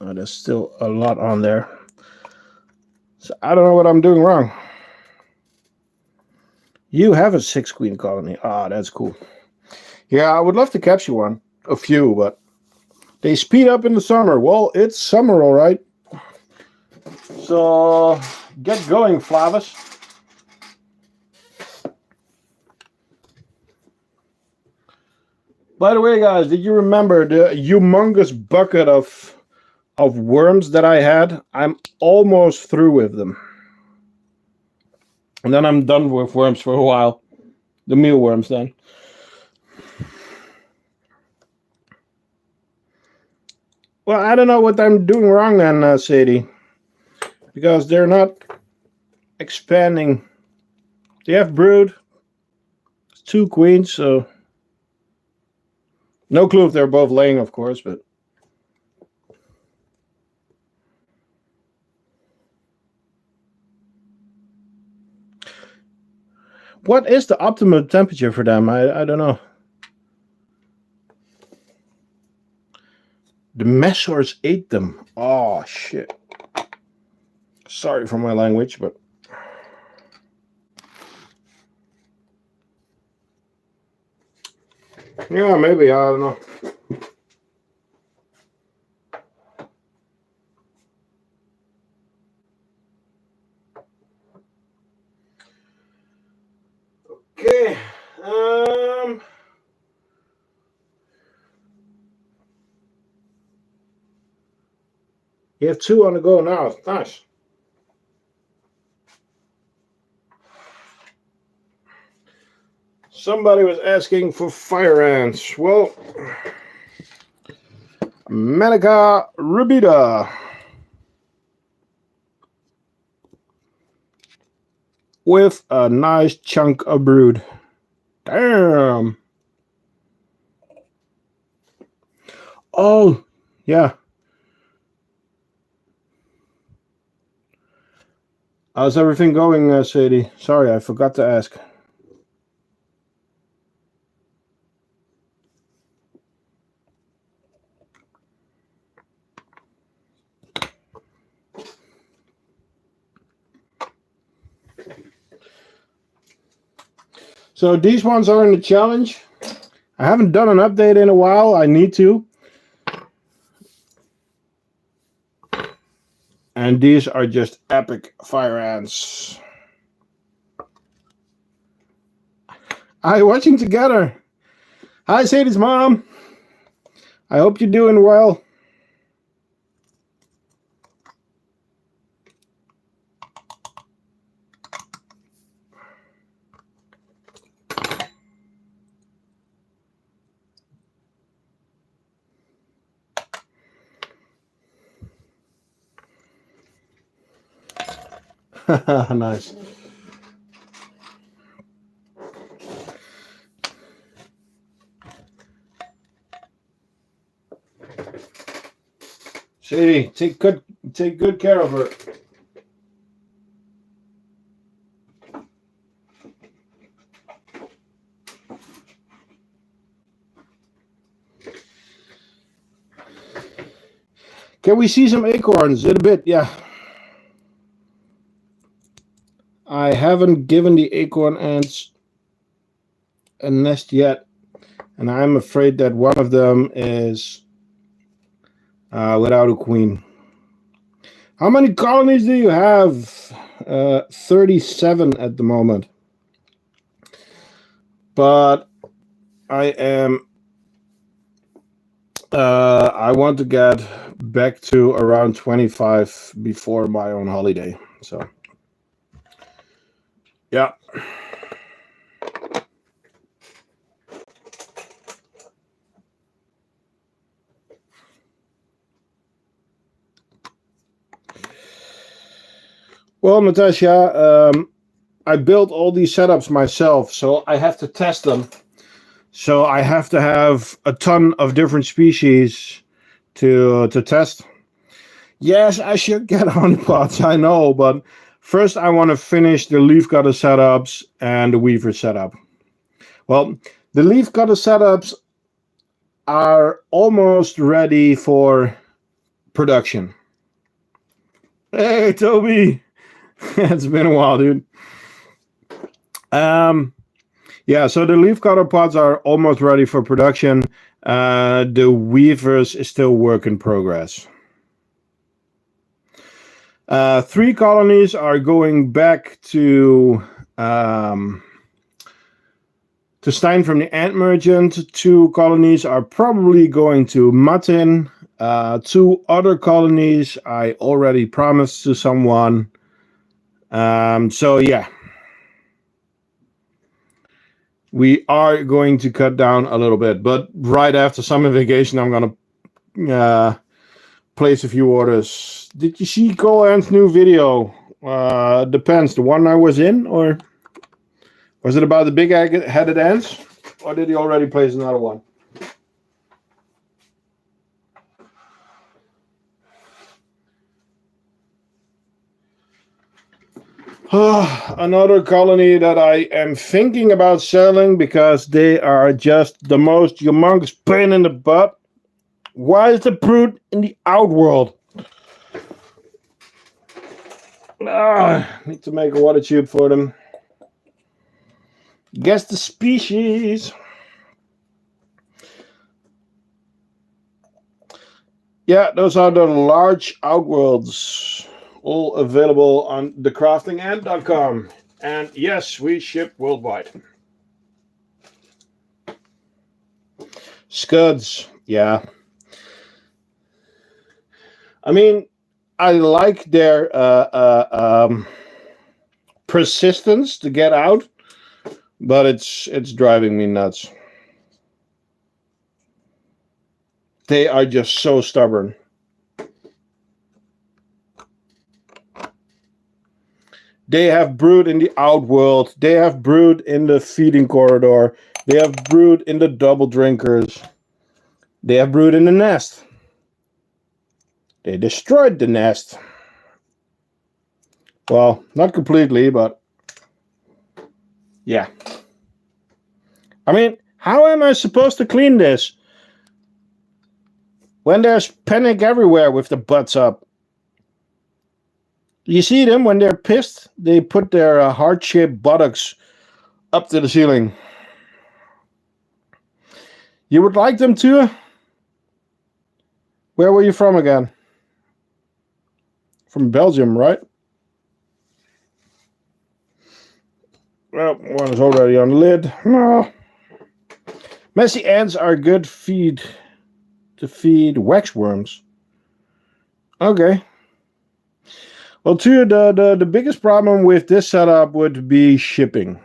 Speaker 1: Oh, there's still a lot on there. So I don't know what I'm doing wrong. You have a 6 queen colony. Ah, that's cool. Yeah, I would love to capture one. A few, but they speed up in the summer. Well, it's summer, all right. So get going, Flavis. By the way, guys, did you remember the humongous bucket of worms that I had? I'm almost through with them. And then I'm done with worms for a while. The mealworms then. Well, I don't know what I'm doing wrong then, Sadie. Because they're not expanding. They have brood. It's 2 queens, so... No clue if they're both laying, of course, but... What is the optimum temperature for them? I don't know. The messors ate them. Oh, shit. Sorry for my language, but... Yeah, maybe, I don't know. Okay, you have 2 on the go now. Nice. Somebody was asking for fire ants. Well, Manica rubida with a nice chunk of brood. Damn. Oh, yeah. How's everything going, Sadie? Sorry, I forgot to ask. So these ones are in the challenge. I haven't done an update in a while. I need to. And these are just epic fire ants. Hi, watching together. Hi, Sadie's mom. I hope you're doing well. Nice. Sadie, take good care of her. Can we see some acorns in a bit? Yeah. I haven't given the acorn ants a nest yet, and I'm afraid that one of them is without a queen. How many colonies do you have? 37 at the moment. But I want to get back to around 25 before my own holiday. So, yeah. Well, Natasha, I built all these setups myself, so I have to test them. So I have to have a ton of different species to test. Yes, I should get honeypots, I know, but first I want to finish the leafcutter setups and the weaver setup. Well, the leafcutter setups are almost ready for production. Hey, Toby. It's been a while, dude. Yeah, so the leafcutter pods are almost ready for production. The weavers is still work in progress. 3 colonies are going back to Stein from the Ant Merchant. 2 colonies are probably going to Martin. 2 other colonies I already promised to someone. So yeah. We are going to cut down a little bit, but right after summer vacation, I'm going to place a few orders. Did you see Cohen's new video? Depends. The one I was in, or was it about the big-headed ants? Or did he already place another one? Another colony that I am thinking about selling because they are just the most humongous pain in the butt. Why is the brood in the outworld? Need to make a water tube for them. Guess the species. Yeah, those are the large outworlds. All available on thecraftingant.com. And yes, we ship worldwide. Scuds, yeah. I mean, I like their persistence to get out, but it's driving me nuts. They are just so stubborn. They have brood in the outworld. They have brood in the feeding corridor. They have brood in the double drinkers. They have brood in the nest. They destroyed the nest. Well, not completely, but yeah. I mean, how am I supposed to clean this when there's panic everywhere with the butts up? You see them when they're pissed? They put their heart-shaped buttocks up to the ceiling. You would like them to? Where were you from again? From Belgium, right? Well, one is already on the lid. No. Messy ants are good feed to feed waxworms. Okay. Well, too, the biggest problem with this setup would be shipping.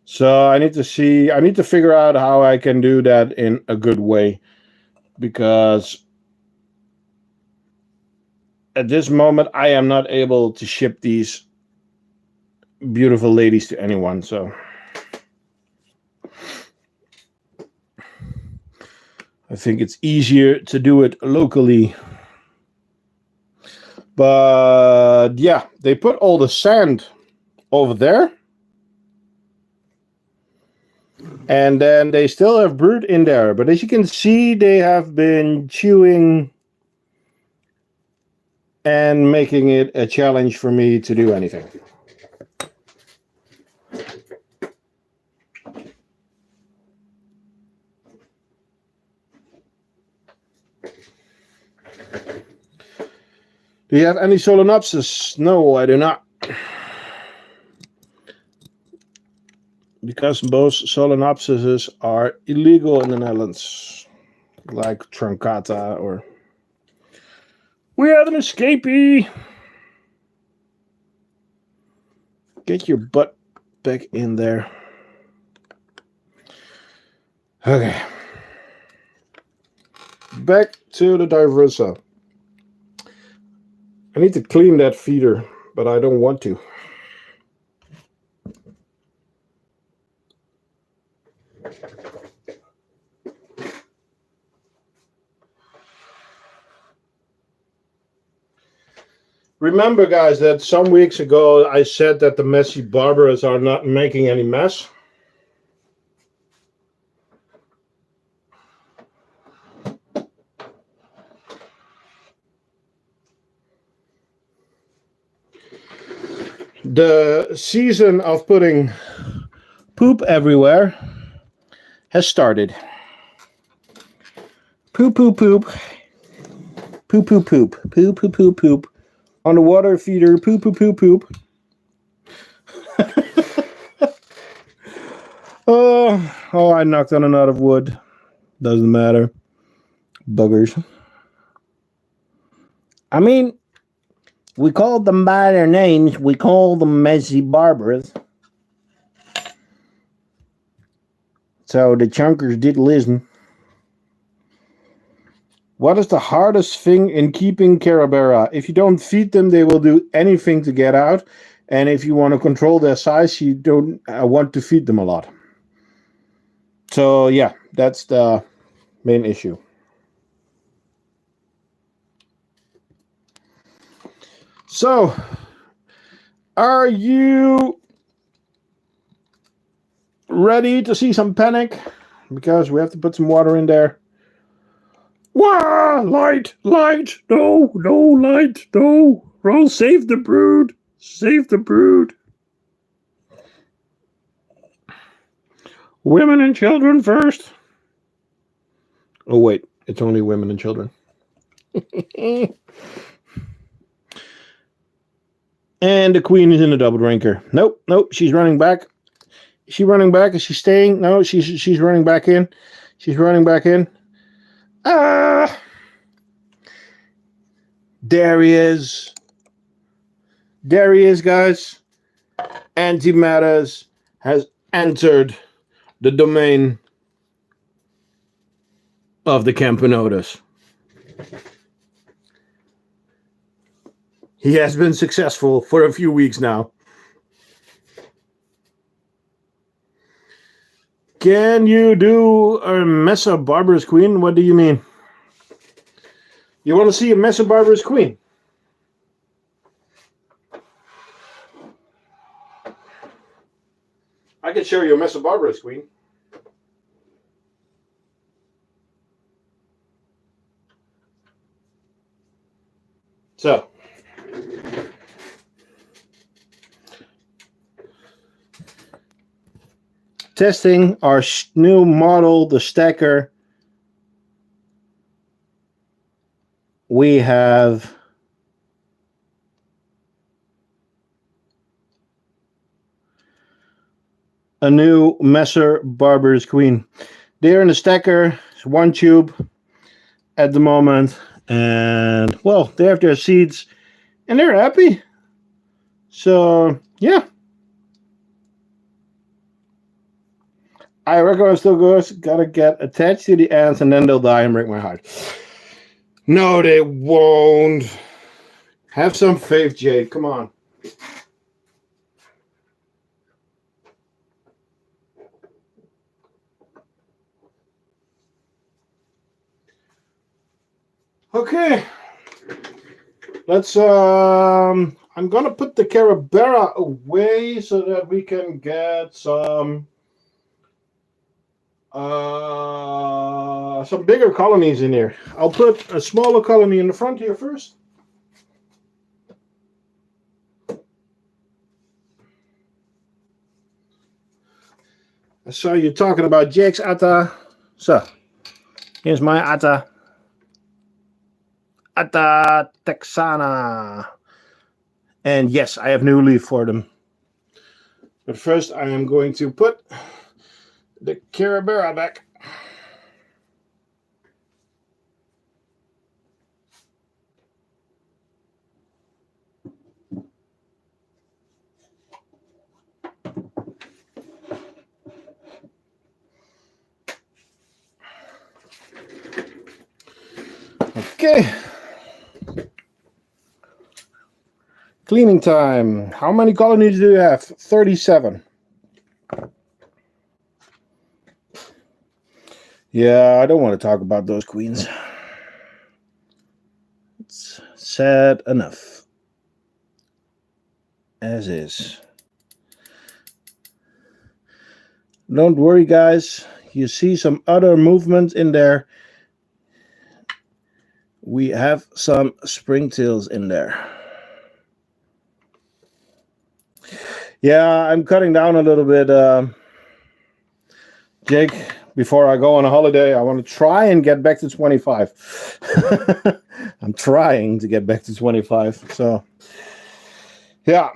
Speaker 1: So I need to figure out how I can do that in a good way, because at this moment I am not able to ship these beautiful ladies to anyone, so I think it's easier to do it locally. But yeah, they put all the sand over there. And then they still have brood in there. But as you can see, they have been chewing and making it a challenge for me to do anything. Do you have any Solenopsis? No, I do not. Because both Solenopsises are illegal in the Netherlands. Like Truncata or... We have an escapee! Get your butt back in there. Okay. Back to the Diversa. I need to clean that feeder, but I don't want to. Remember, guys, that some weeks ago I said that the messy barbaras are not making any mess. The season of putting poop everywhere has started. Poop, poop, poop. Poop, poop, poop. Poop, poop, poop, poop. On the water feeder, poop, poop, poop, poop. Oh, I knocked on a knot of wood. Doesn't matter. Buggers. I mean, we called them by their names. We called them messy barbaras. So the chunkers did listen. What is the hardest thing in keeping Carabara? If you don't feed them, they will do anything to get out. And if you want to control their size, you don't want to feed them a lot. So yeah, that's the main issue. So, are you ready to see some panic? Because we have to put some water in there. Wah! Light! Light! No! No! Light! No! Roll! Save the brood! Save the brood! Women and children first. Oh wait, it's only women and children. And the queen is in a double drinker. Nope, nope, she's running back. Is she running back? Is she staying? No, she's running back in. She's running back in. Ah! There he is. There he is, guys. Antimatters has entered the domain of the Camponotus. He has been successful for a few weeks now. Can you do a Mesa Barbarous Queen? What do you mean? You want to see a Mesa Barbarous Queen? I can show you a Mesa Barbarous Queen. So, testing our new model, the stacker. We have a new Mesa Barbarous Queen. They're in the stacker. It's one tube at the moment. And, well, they have their seeds. And they're happy. So, yeah. I reckon I'm still gotta get attached to the ants and then they'll die and break my heart. No, they won't. Have some faith, Jake. Come on. Okay. Let's I'm gonna put the Carabara away so that we can get some bigger colonies in here. I'll put a smaller colony in the front here first. I saw you talking about Jake's atta. So, here's my atta. Atta Texana. And yes, I have new leaf for them. But first I am going to put the Carabara back. Okay. Cleaning time. How many colonies do you have? 37. Yeah, I don't want to talk about those queens. It's sad enough. as is. Don't worry, guys. You see some other movement in there. We have some springtails in there. Yeah, I'm cutting down a little bit, Jake. Before I go on a holiday, I want to try and get back to 25. I'm trying to get back to 25. So, yeah.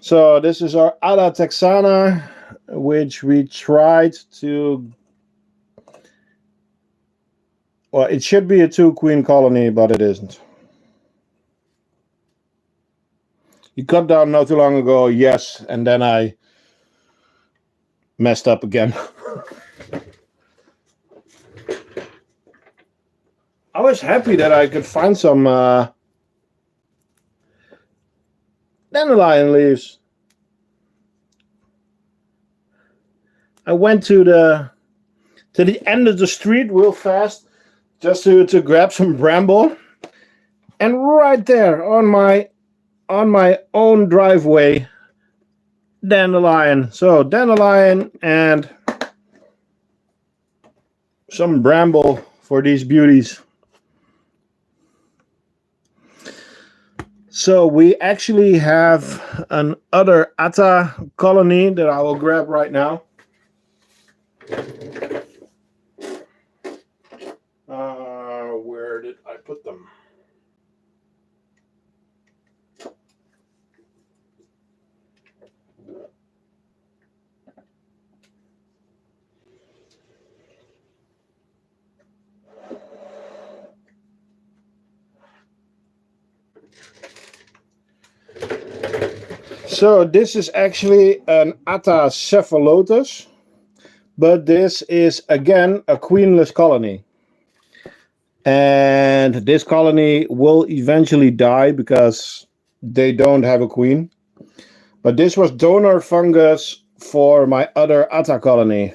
Speaker 1: So this is our Ada Texana, which we tried to... Well, it should be a 2-queen colony, but it isn't. You cut down not too long ago, yes, and then I messed up again. I was happy that I could find some dandelion leaves. I went to the end of the street real fast just to grab some bramble, and right there on my own driveway, dandelion. So dandelion and some bramble for these beauties. So we actually have another Atta colony that I will grab right now. Where did I put them? So this is actually an Atta cephalotus, but this is again a queenless colony. And this colony will eventually die because they don't have a queen. But this was donor fungus for my other Atta colony,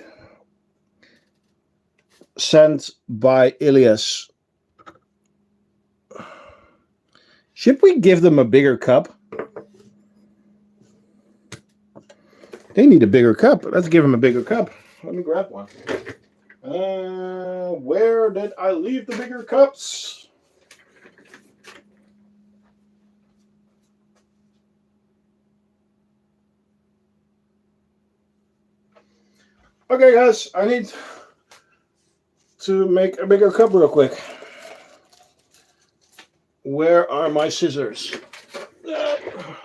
Speaker 1: sent by Ilias. Should we give them a bigger cup? They need a bigger cup. Let's give them a bigger cup. Let me grab one. Where did I leave the bigger cups? Okay, guys, I need to make a bigger cup real quick. Where are my scissors?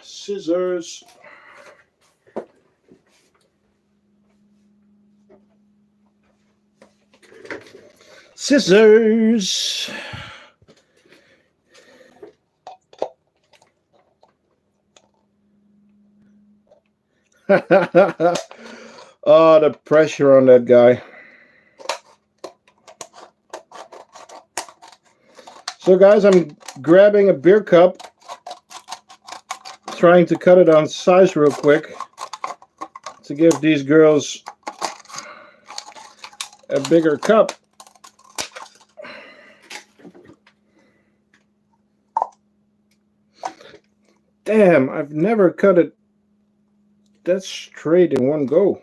Speaker 1: Scissors. Scissors. Oh, the pressure on that guy. So guys, I'm grabbing a beer cup, trying to cut it on size real quick to give these girls a bigger cup. Damn, I've never cut it that straight in one go.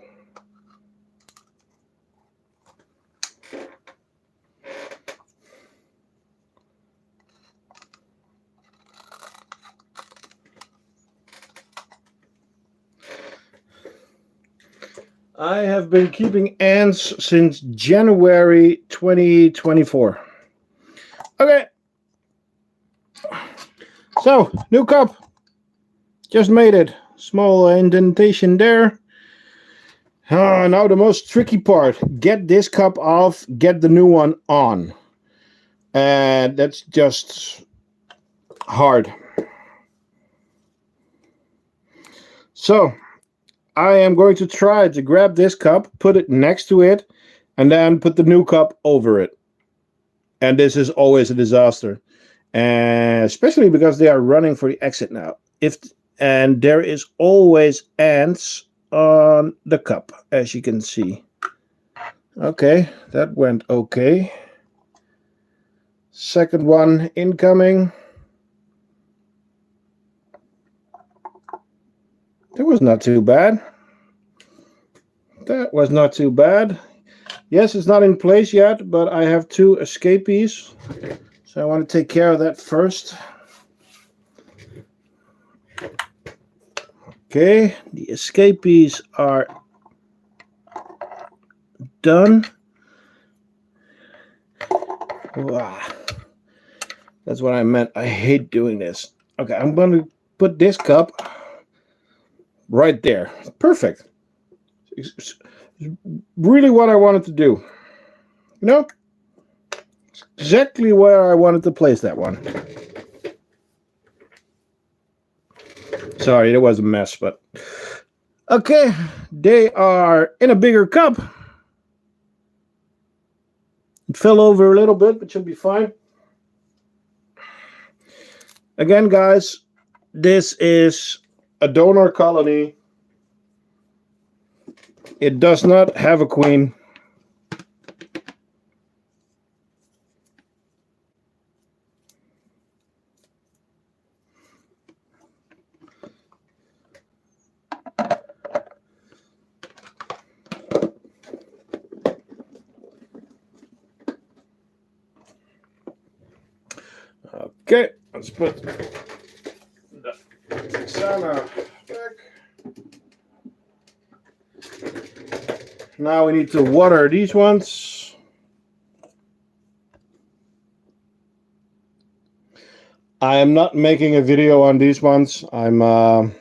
Speaker 1: I have been keeping ants since January 2024. Okay. So, new cup. Just made it. Small indentation there. Now the most tricky part. Get this cup off, get the new one on. And that's just hard. So, I am going to try to grab this cup, put it next to it, and then put the new cup over it. And this is always a disaster. And especially because they are running for the exit now. And there is always ants on the cup, as you can see. Okay, that went okay. Second one incoming. That was not too bad. That was not too bad. Yes, it's not in place yet, but I have 2 escapees. So I want to take care of that first. Okay, the escapees are done. Wow. That's what I meant. I hate doing this. Okay, I'm going to put this cup right there. Perfect. It's really what I wanted to do. You know? Exactly where I wanted to place that one. Sorry, it was a mess, but... Okay, they are in a bigger cup. It fell over a little bit, but should be fine. Again, guys, this is a donor colony. It does not have a queen. Okay, let's put the Texana back. Now we need to water these ones. I am not making a video on these ones. I'm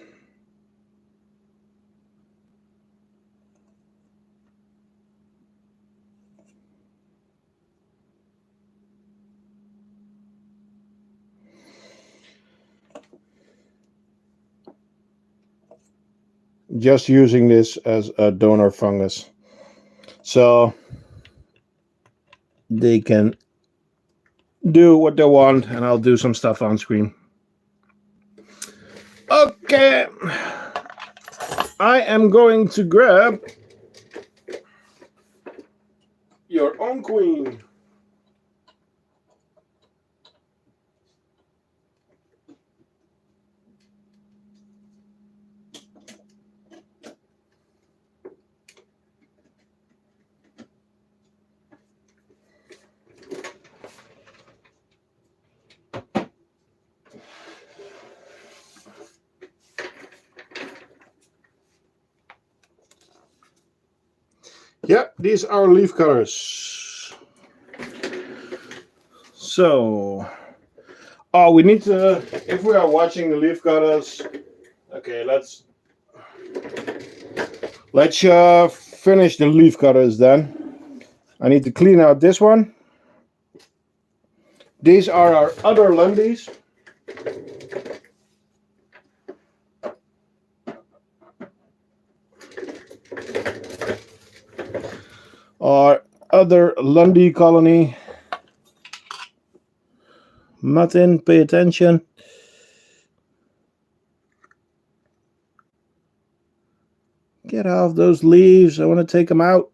Speaker 1: just using this as a donor fungus, so they can do what they want, and I'll do some stuff on screen. Okay, I am going to grab your own queen. Yeah, these are leaf cutters. So, oh, we need to, if we are watching the leaf cutters, okay, let's finish the leaf cutters then. I need to clean out this one. These are our other Lundies. Our other Lundy colony. Martin, pay attention. Get off those leaves. I want to take them out.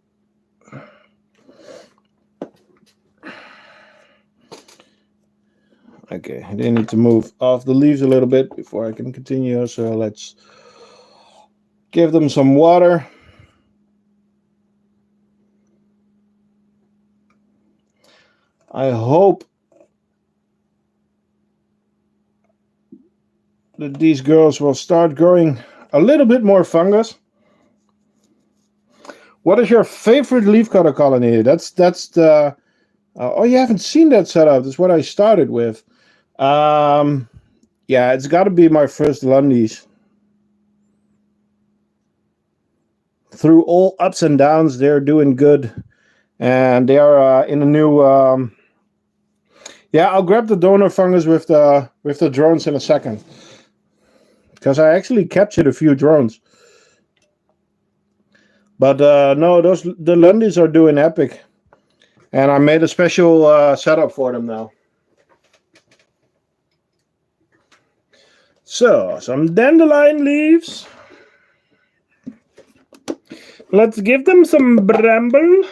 Speaker 1: Okay, they need to move off the leaves a little bit before I can continue. So let's give them some water. I hope that these girls will start growing a little bit more fungus. What is your favorite leafcutter colony? That's the oh, you haven't seen that setup. That's what I started with. Yeah, it's got to be my first Lundies. Through all ups and downs, they're doing good, and they are in a new. Yeah, I'll grab the donor fungus with the drones in a second, because I actually captured a few drones. But no, the Lundies are doing epic, and I made a special setup for them now. So, some dandelion leaves. Let's give them some bramble.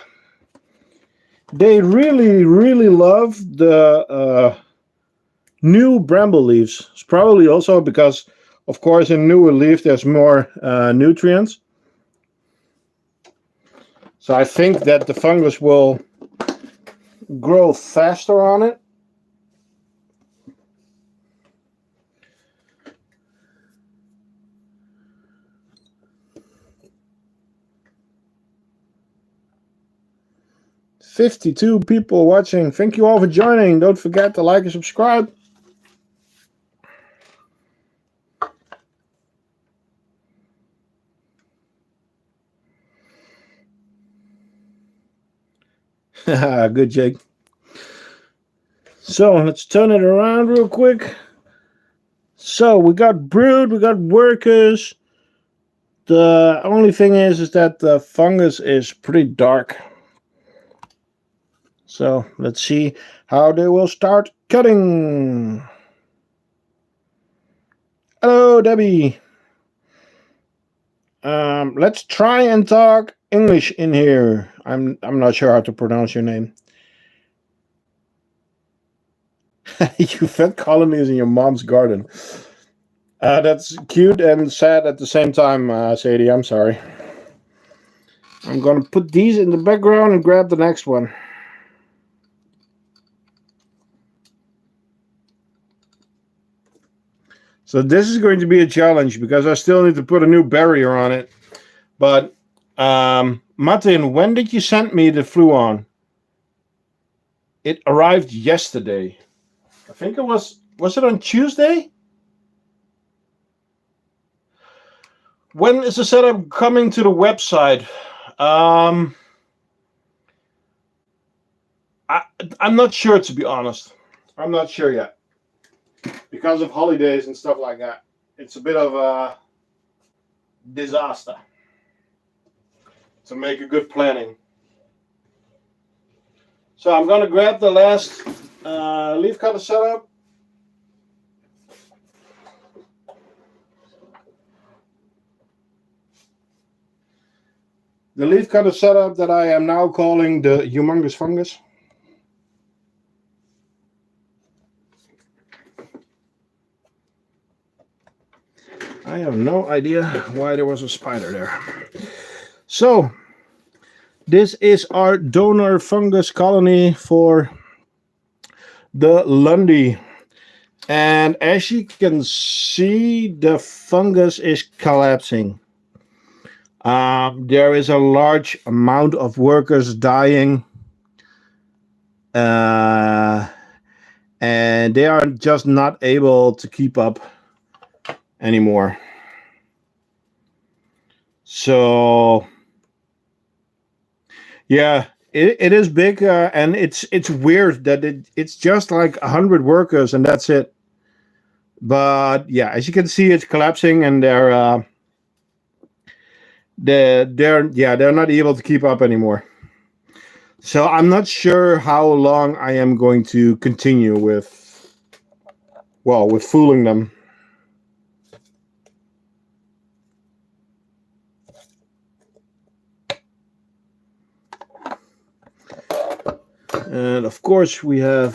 Speaker 1: They really, really love the new bramble leaves. It's probably also because Of course, in newer leaf, there's more nutrients. So I think that the fungus will grow faster on it. "52 people watching. Thank you all for joining. Don't forget to like and subscribe." Good, Jake. So let's turn it around real quick. So we got brood, we got workers. The only thing is that the fungus is pretty dark. So let's see how they will start cutting. Hello, Debbie. Let's try and talk English in here. I'm not sure how to pronounce your name. You fed colonies in your mom's garden. That's cute and sad at the same time, Sadie. I'm sorry. I'm gonna put these in the background and grab the next one. So this is going to be a challenge because I still need to put a new barrier on it. But Martin, when did you send me the fluon? It arrived yesterday. I think it was it on Tuesday? When is the setup coming to the website? I'm not sure, to be honest. I'm not sure yet. Because of holidays and stuff like that. It's a bit of a disaster to make a good planning. So I'm going to grab the last leaf cutter setup. The leaf cutter setup that I am now calling the humongous fungus. I have no idea why there was a spider there. So, this is our donor fungus colony for the Lundy. And as you can see, the fungus is collapsing. There is a large amount of workers dying. And they are just not able to keep up anymore. So yeah, it is big, and it's weird that it's just like 100 workers and that's it. But yeah, as you can see, it's collapsing, and they're not able to keep up anymore. So I'm not sure how long I am going to continue with fooling them. And of course I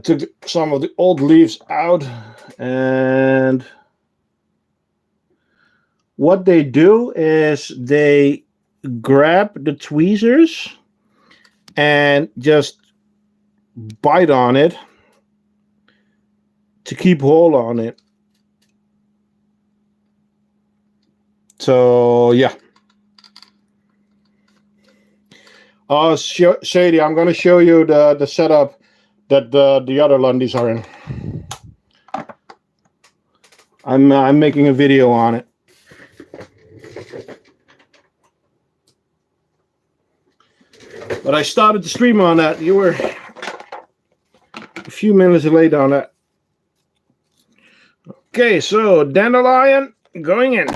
Speaker 1: took some of the old leaves out, and what they do is they grab the tweezers and just bite on it to keep hold on it. So yeah. Shady, I'm going to show you the setup that the other Lundies are in. I'm making a video on it. But I started the stream on that. You were a few minutes late on that. Okay, so dandelion going in.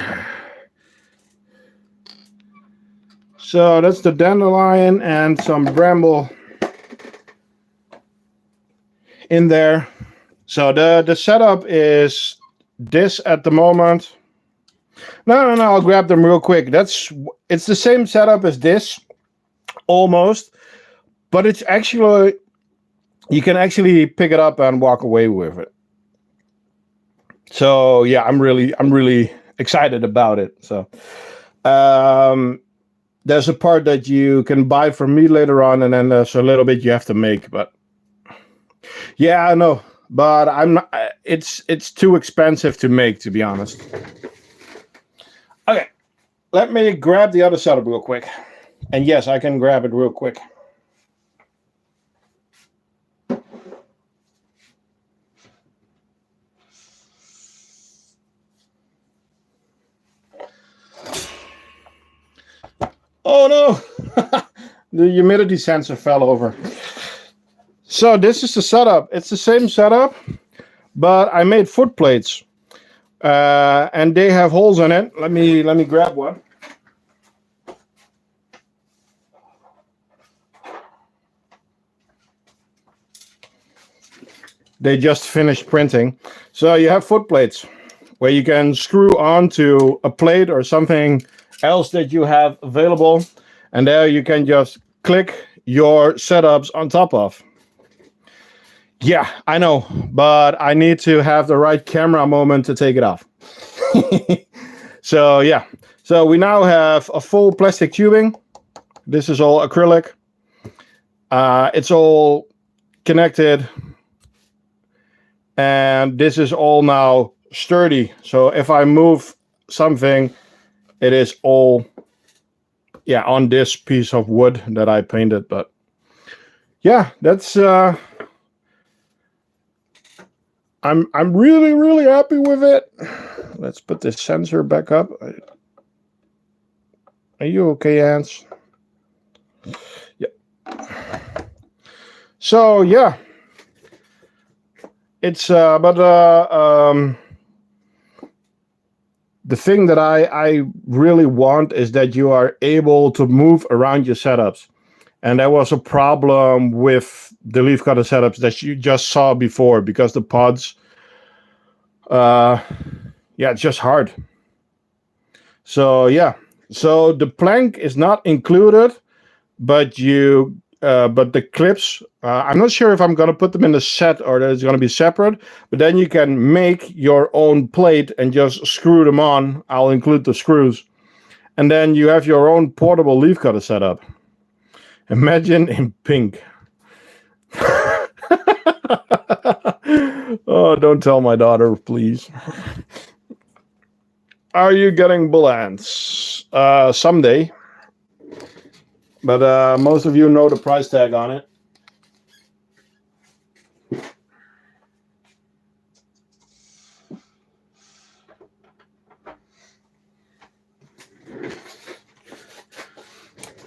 Speaker 1: So that's the dandelion and some bramble in there. So the setup is this at the moment. No, I'll grab them real quick. It's the same setup as this, almost, but it's actually, you can actually pick it up and walk away with it. So yeah, I'm really excited about it. So there's a part that you can buy from me later on, and then there's a little bit you have to make. But yeah, I know, but I'm not, it's too expensive to make, to be honest. Okay, let me grab the other setup real quick. And yes, I can grab it real quick. Oh no! The humidity sensor fell over. So this is the setup. It's the same setup, but I made foot plates, and they have holes in it. Let me grab one. They just finished printing. So you have foot plates where you can screw onto a plate or something else that you have available, and there you can just click your setups on top of. Yeah, I know, but I need to have the right camera moment to take it off. So yeah, so we now have a full plastic tubing. This is all acrylic. It's all connected, and this is all now sturdy. So if I move something, it is all on this piece of wood that I painted. But yeah, that's I'm really happy with it. Let's put this sensor back up. Are you okay, Ants? Yeah. So yeah, it's the thing that I really want is that you are able to move around your setups. And there was a problem with the leaf cutter setups that you just saw before, because the pods, it's just hard. So yeah, so the plank is not included, but the clips, I'm not sure if I'm going to put them in the set or that it's going to be separate, but then you can make your own plate and just screw them on. I'll include the screws. And then you have your own portable leaf cutter setup. Imagine in pink. Oh, don't tell my daughter, please. Are you getting bull ants? Someday. But most of you know the price tag on it.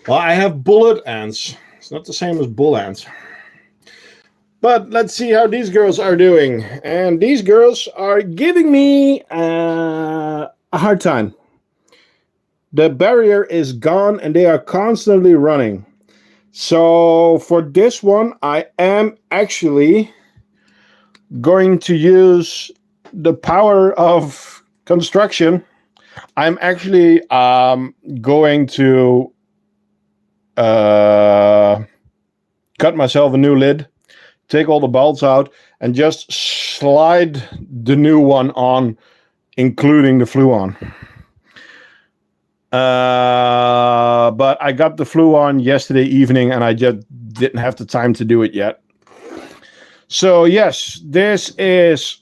Speaker 1: Well, I have bullet ants. It's not the same as bull ants. But let's see how these girls are doing. And these girls are giving me a hard time. The barrier is gone and they are constantly running. So for this one, I am actually going to use the power of construction. I'm actually going to cut myself a new lid, take all the bolts out, and just slide the new one on, including the flue on. But I got the flue on yesterday evening and I just didn't have the time to do it yet. So yes, this is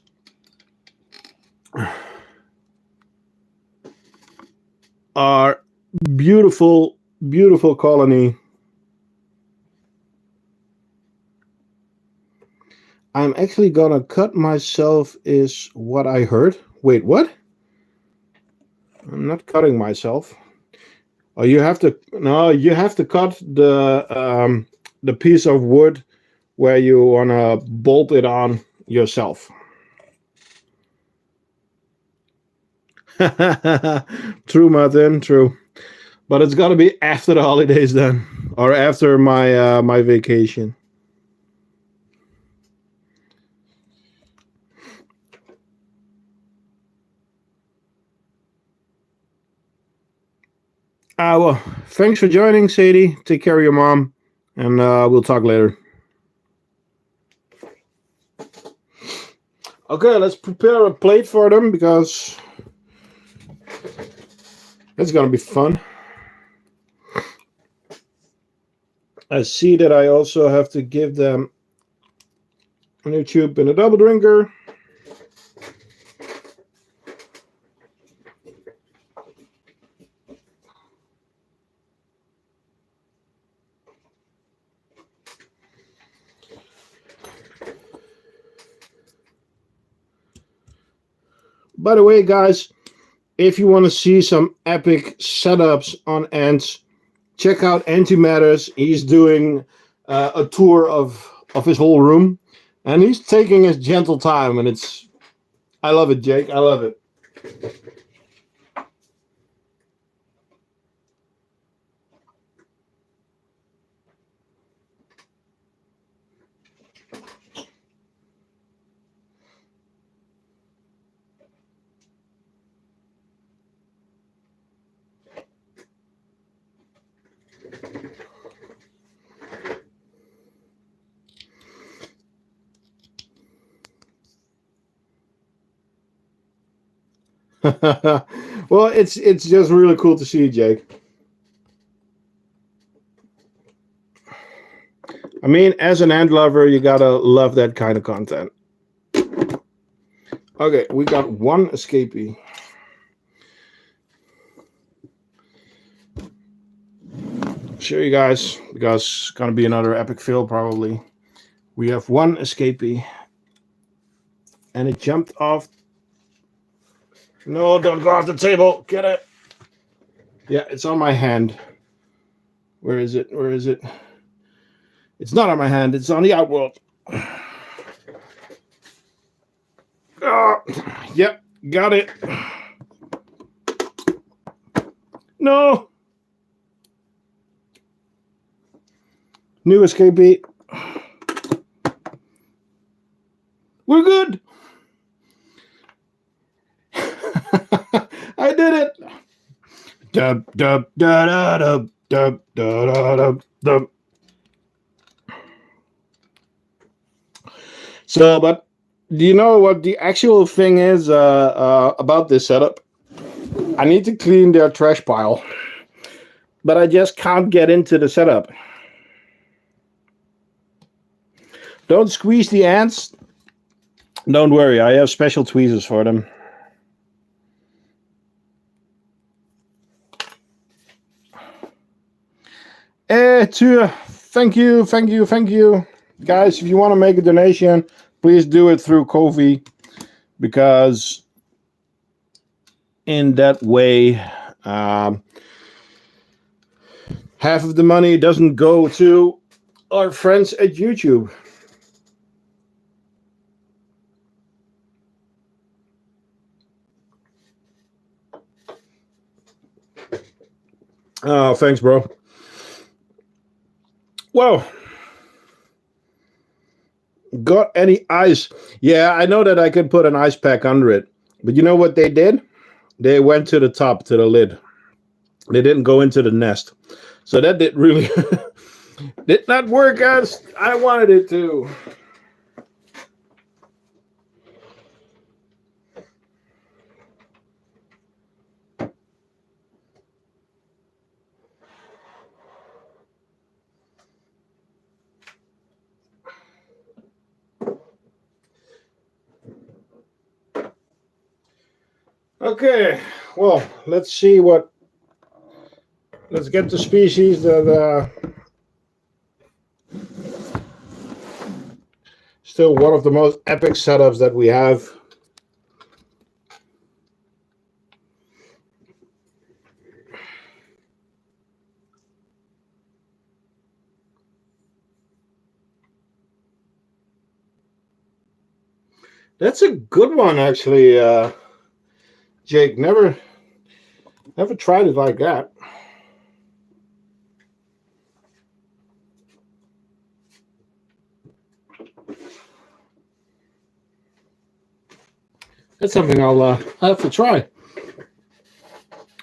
Speaker 1: our beautiful colony. I'm actually gonna cut myself is what I heard. Wait, what? I'm not cutting myself. Oh, you have to cut the piece of wood where you wanna bolt it on yourself. True, Martin, true. But it's gotta be after the holidays then, or after my my vacation. Well, thanks for joining, Sadie. Take care of your mom, and we'll talk later. Okay, let's prepare a plate for them because it's gonna be fun. I see that I also have to give them a new tube and a double drinker. By the way, guys, if you want to see some epic setups on Ants, check out Antimatters. He's doing a tour of his whole room, and he's taking his gentle time, and I love it, Jake. I love it. Well, it's just really cool to see, Jake. I mean, as an ant lover, you gotta love that kind of content. Okay, we got one escapee. Show you guys, because it's gonna be another epic fail probably. We have one escapee, and it jumped off. No, don't go off the table. Get it. Yeah, it's on my hand. Where is it? Where is it? It's not on my hand. It's on the outworld. Yep, got it. No. New escapee. We're good. I did it. Dub dub da da dub dub da da dub dub. So, but do you know what the actual thing is about this setup? I need to clean their trash pile, but I just can't get into the setup. Don't squeeze the ants. Don't worry, I have special tweezers for them. Thank you. Guys, if you want to make a donation, please do it through Ko-fi, because in that way, half of the money doesn't go to our friends at YouTube. Oh, thanks, bro. Whoa. Got any ice? Yeah, I know that I could put an ice pack under it. But you know what they did? They went to the top, to the lid. They didn't go into the nest. So that did really did not work as I wanted it to. Okay, well, let's see what. Let's get the species that still one of the most epic setups that we have. That's a good one, actually, Jake. Never tried it like that. That's something I'll have to try.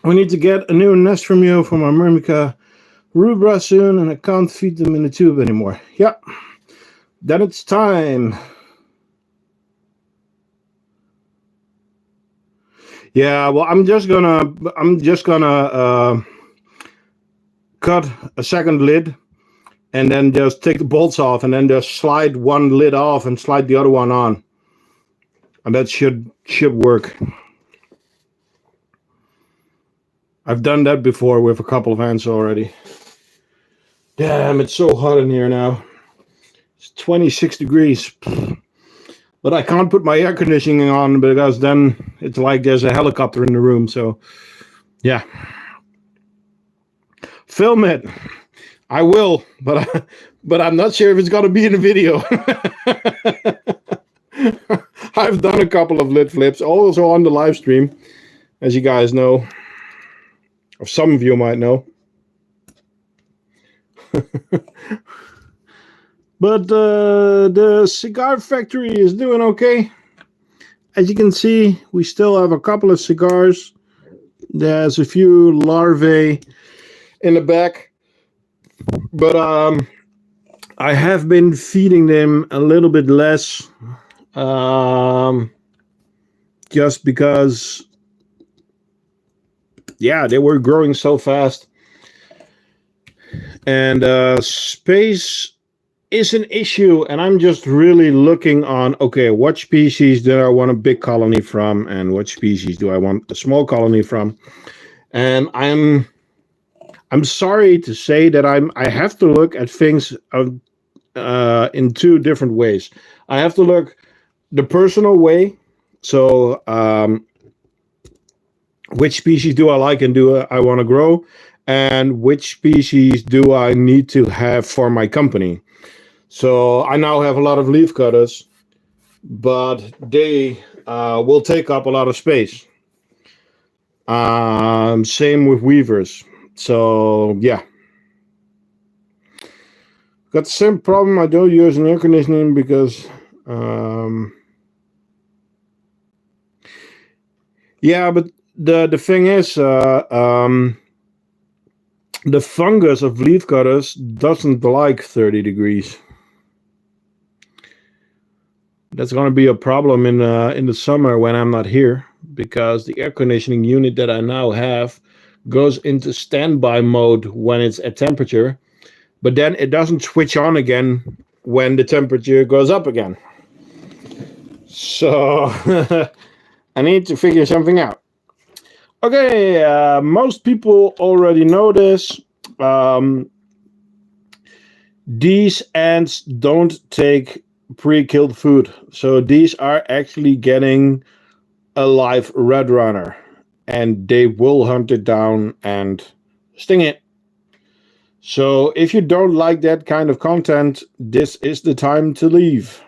Speaker 1: We need to get a new nest from you from our Formica rubra soon, and I can't feed them in the tube anymore. Yep. Then it's time. Yeah, well, I'm just gonna cut a second lid and then just take the bolts off and then just slide one lid off and slide the other one on, and that should work. I've done that before with a couple of ants already. Damn, it's so hot in here now. It's 26 degrees. But I can't put my air conditioning on because then it's like there's a helicopter in the room. So, yeah. Film it. I will, but I'm not sure if it's going to be in the video. I've done a couple of lid flips, also on the live stream, as you guys know. Or some of you might know. But the cigar factory is doing okay. As you can see, we still have a couple of cigars. There's a few larvae in the back. But I have been feeding them a little bit less. Just because, yeah, they were growing so fast. And space is an issue, and I'm just really looking on, okay, what species do I want a big colony from, and what species do I want a small colony from? And I'm sorry to say that I have to look at things in two different ways. I have to look the personal way, so which species do I like and do I want to grow, and which species do I need to have for my company. So I now have a lot of leaf cutters, but they will take up a lot of space. Same with weavers. So yeah, got the same problem. I don't use an air conditioning because yeah, but the thing is, the fungus of leaf cutters doesn't like 30 degrees. That's going to be a problem in the summer when I'm not here, because the air conditioning unit that I now have goes into standby mode when it's at temperature, but then it doesn't switch on again when the temperature goes up again. So I need to figure something out. Okay, most people already know this. These ants don't take pre-killed food, so these are actually getting a live red runner, and they will hunt it down and sting it. So if you don't like that kind of content, this is the time to leave.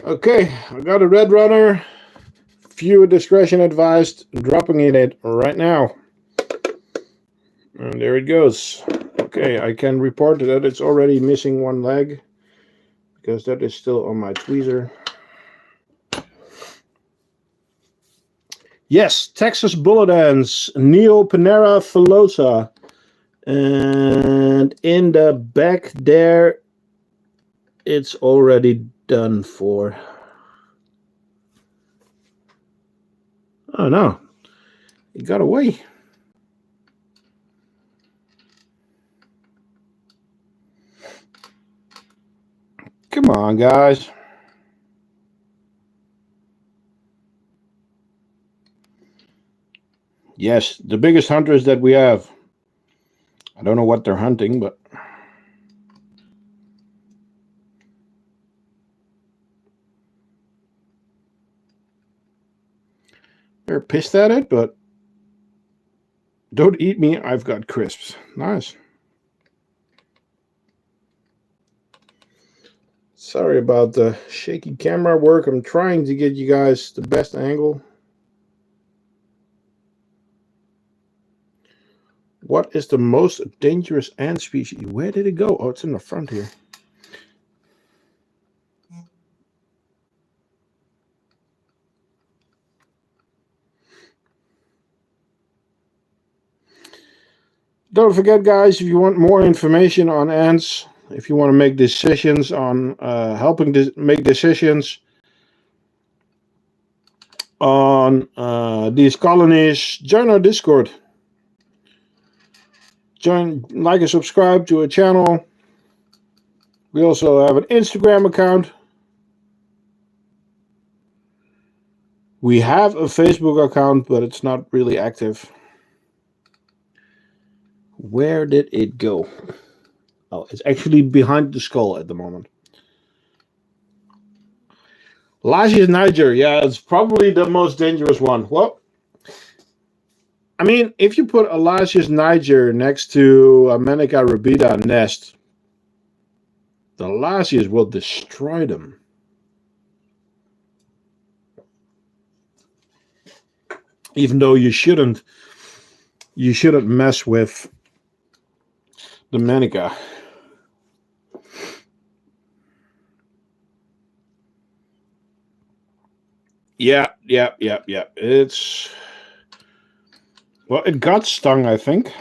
Speaker 1: Okay, I got a red runner. Viewer discretion advised. Dropping it right now. And there it goes. Okay, I can report that it's already missing one leg, because that is still on my tweezer. Yes, Texas bullet ants, Neopanera filosa. And in the back there, it's already done for. Oh no, it got away. Come on, guys. Yes, the biggest hunters that we have. I don't know what they're hunting, but they're pissed at it, but don't eat me, I've got crisps. Nice. Sorry about the shaky camera work. I'm trying to get you guys the best angle. What is the most dangerous ant species? Where did it go? Oh, it's in the front here. Don't forget, guys, if you want more information on ants, if you want to make decisions on helping make decisions on these colonies, join our Discord. Like and subscribe to our channel. We also have an Instagram account. We have a Facebook account, but it's not really active. Where did it go? Oh, it's actually behind the skull at the moment. Lasius niger, yeah, it's probably the most dangerous one. Well, I mean, if you put a Lasius niger next to a Manica rubida nest, the Lasius will destroy them. Even though you shouldn't mess with the Manica. Yeah. It's, well, it got stung, I think.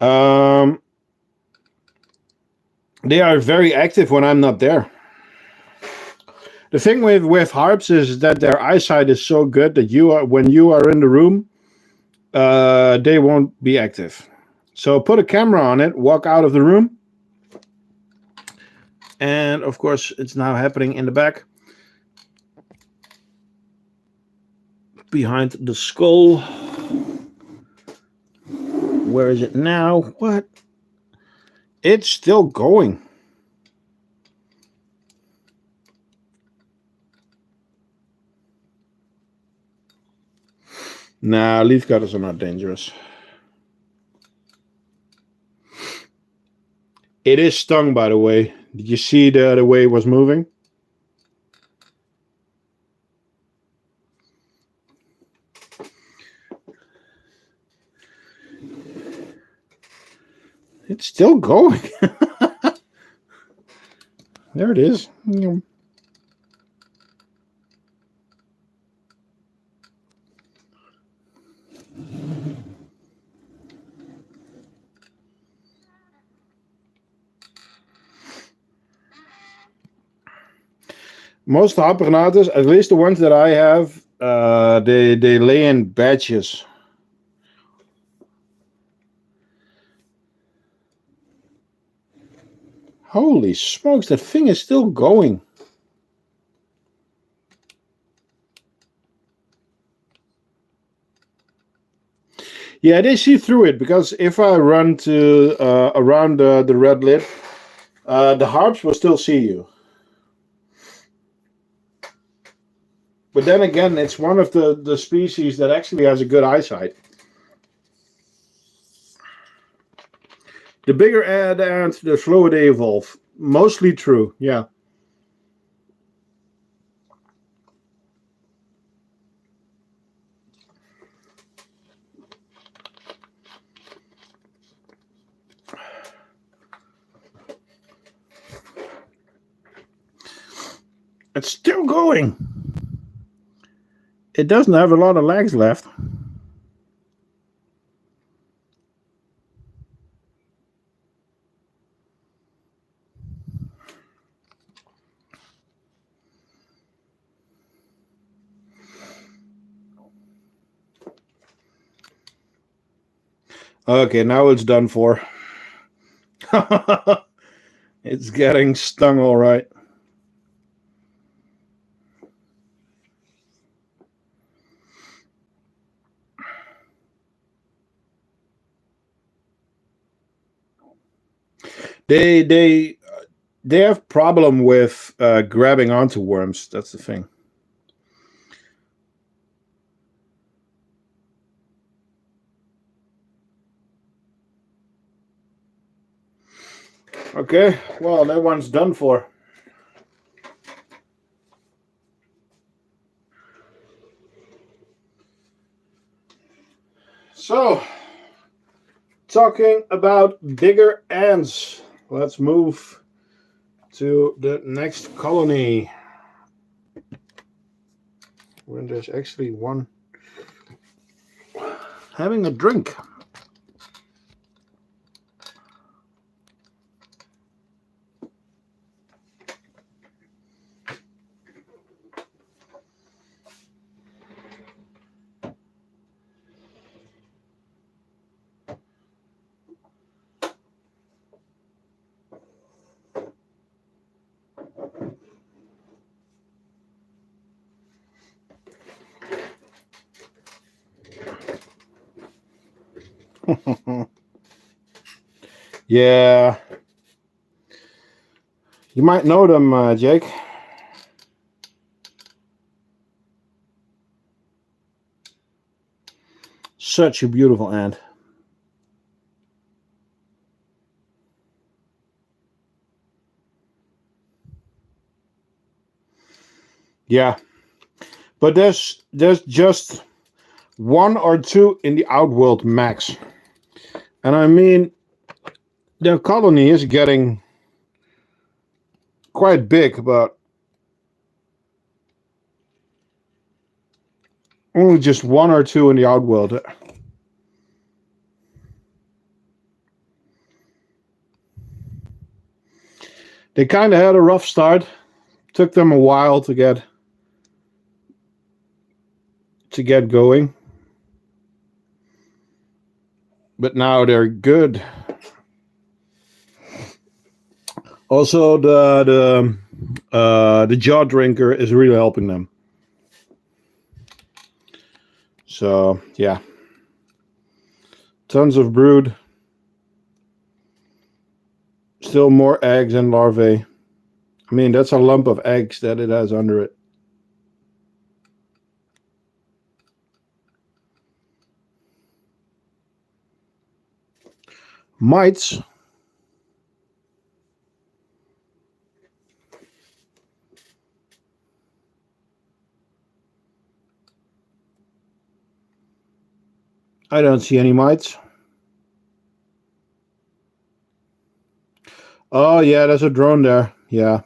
Speaker 1: They are very active when I'm not there. The thing with harps is that their eyesight is so good that when you are in the room, they won't be active. So put a camera on it, walk out of the room, and of course it's now happening in the back, behind the skull. Where is it now? What? It's still going. Nah, leaf cutters are not dangerous. It is stung, by the way. Did you see the way it was moving? It's still going. There it is. Most Harpegnathos, at least the ones that I have, they lay in batches. Holy smokes, that thing is still going. Yeah, they see through it, because if I run to around the red lid, the harps will still see you. But then again, it's one of the species that actually has a good eyesight. The bigger the ant, the slower they evolve. Mostly true, yeah. It's still going. It doesn't have a lot of legs left. Okay, now it's done for. It's getting stung all right. They have problem with grabbing onto worms. That's the thing. Okay, well, that one's done for. So, talking about bigger ants, let's move to the next colony. when there's actually one having a drink. Yeah. You might know them, Jake. Such a beautiful ant. Yeah. But there's just one or two in the outworld max. And I mean, their colony is getting quite big, but only just one or two in the outworld. They kind of had a rough start. Took them a while to get going. But now they're good. Also, the jaw drinker is really helping them. So yeah, tons of brood. Still more eggs and larvae. I mean, that's a lump of eggs that it has under it. Mites. I don't see any mites. Oh yeah, there's a drone there. Yeah.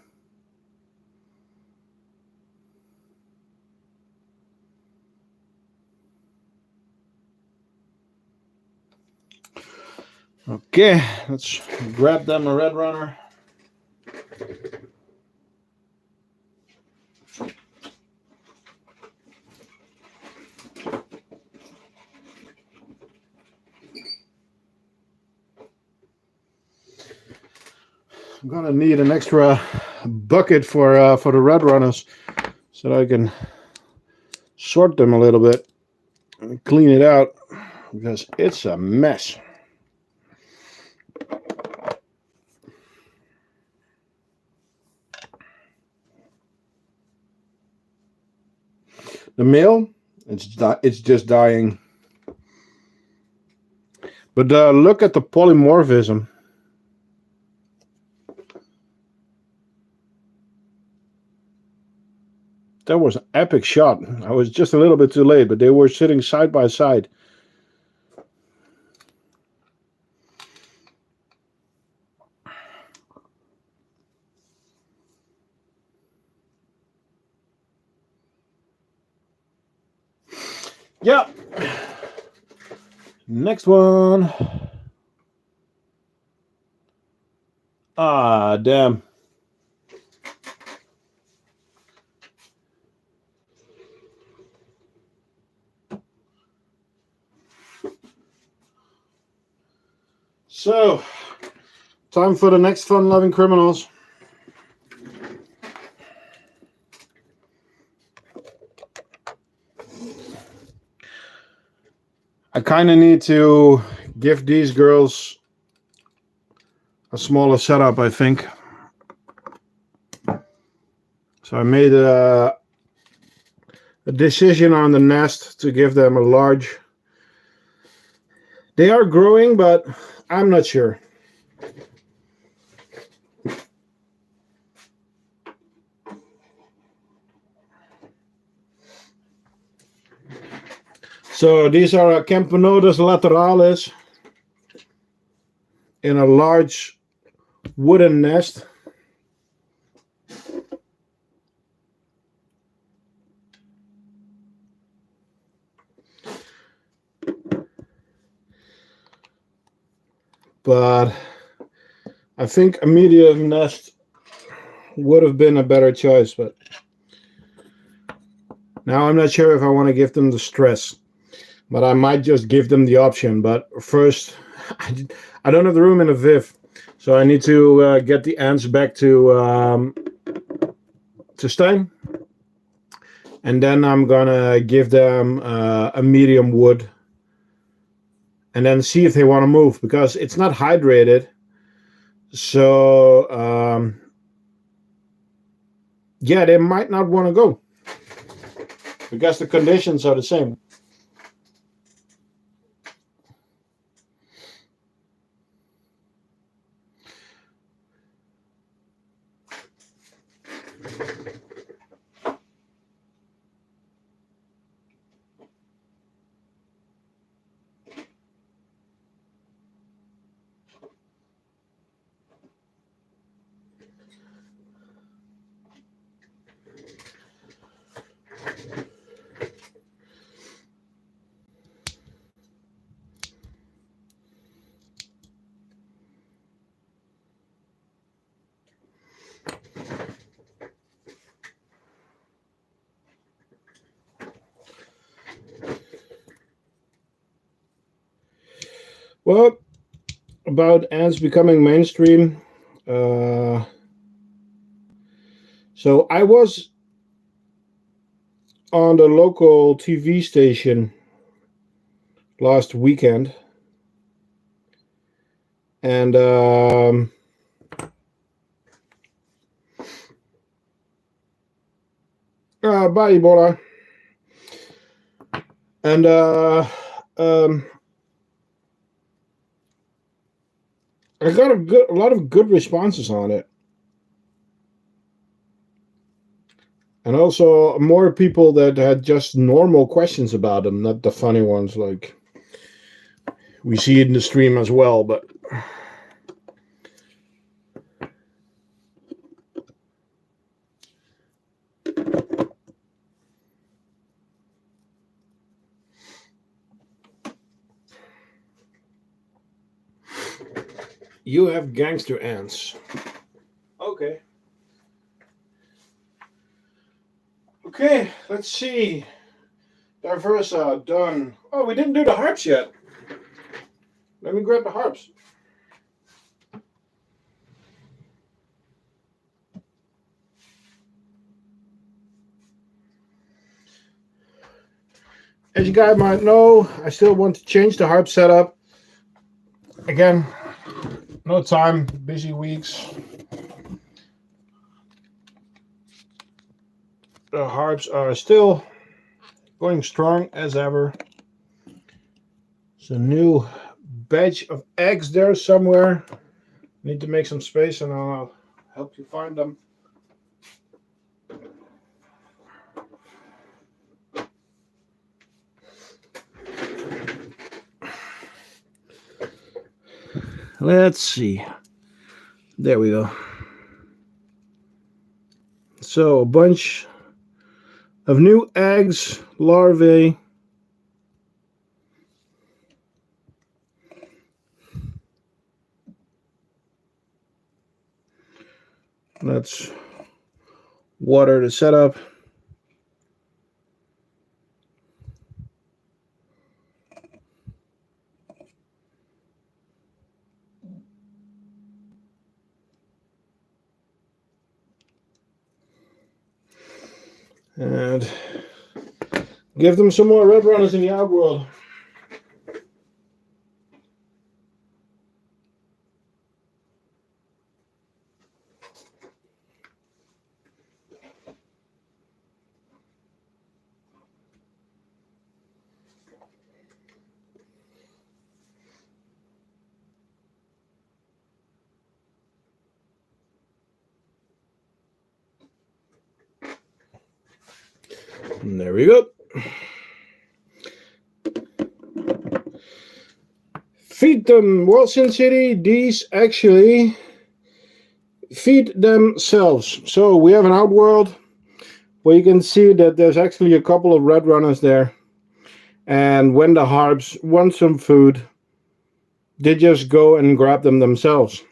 Speaker 1: Okay, let's grab them a red runner. I'm gonna need an extra bucket for the red runners so that I can sort them a little bit and clean it out because it's a mess. The male, it's just dying. But look at the polymorphism. That was an epic shot. I was just a little bit too late, but they were sitting side by side. Yeah. Next one. Ah, damn. So, time for the next fun-loving criminals. I kind of need to give these girls a smaller setup, I think. So I made a decision on the nest to give them a large. They are growing, but I'm not sure. So these are Camponotus lateralis in a large wooden nest. but I think a medium nest would have been a better choice. But now I'm not sure if I want to give them the stress, but I might just give them the option. But first, I don't have the room in a viv, so I need to get the ants back to Stein, and then I'm gonna give them a medium wood, and then see if they want to move, because it's not hydrated. So yeah, they might not want to go because the conditions are the same. Well, about ants becoming mainstream. So I was on the local TV station last weekend, and bye Ebola, and I got a lot of good responses on it. And also more people that had just normal questions about them, not the funny ones like we see it in the stream as well. But you have gangster ants. Okay. Okay, let's see. Diversa, done. Oh, we didn't do the harps yet. Let me grab the harps. As you guys might know, I still want to change the harp setup. Again, no time, busy weeks. The harps are still going strong as ever. There's a new batch of eggs there somewhere. Need to make some space and I'll help you find them. Let's see. There we go. So a bunch of new eggs, larvae. Let's water the setup. And give them some more red runners in the outworld. And there we go. Feed them. Well, Sin City, these actually feed themselves. So we have an outworld where you can see that there's actually a couple of red runners there. And when the harps want some food, they just go and grab them themselves.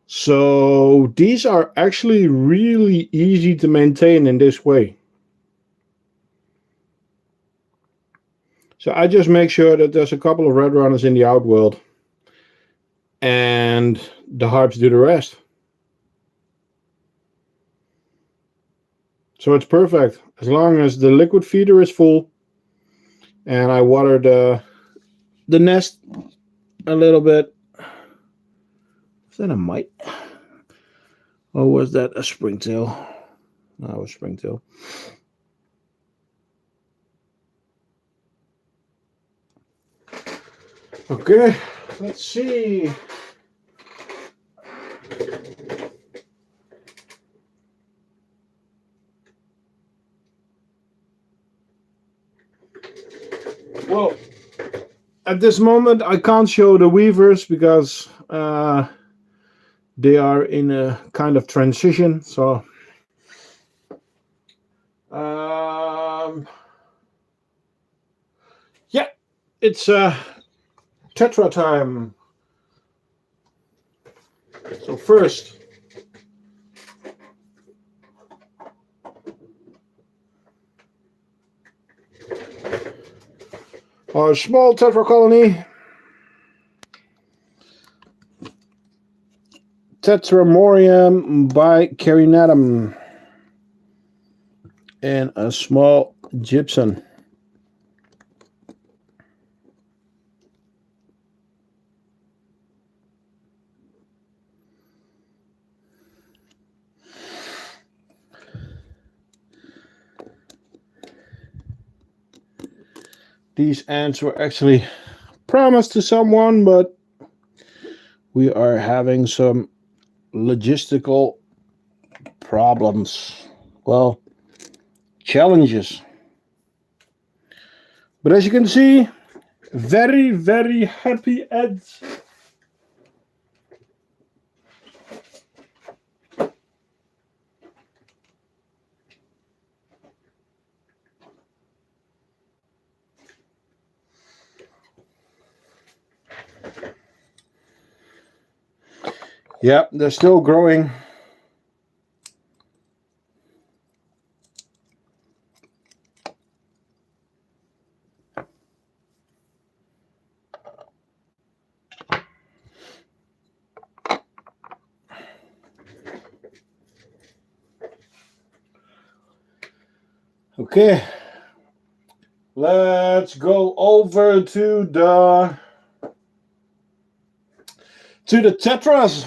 Speaker 1: So these are actually really easy to maintain in this way. So I just make sure that there's a couple of red runners in the outworld, and the harps do the rest. So it's perfect as long as the liquid feeder is full, and I water the nest a little bit. Is that a mite? Or was that a springtail? No, it was springtail. Okay, let's see. Well, at this moment I can't show the weavers because they are in a kind of transition. So yeah, it's tetra time. So first, our small tetra colony, Tetramorium by Carinatum, and a small gypsum. These ants were actually promised to someone, but we are having some logistical problems. Well, challenges. But as you can see, very, very happy ants. Yep, they're still growing. Okay, let's go over to the tetras.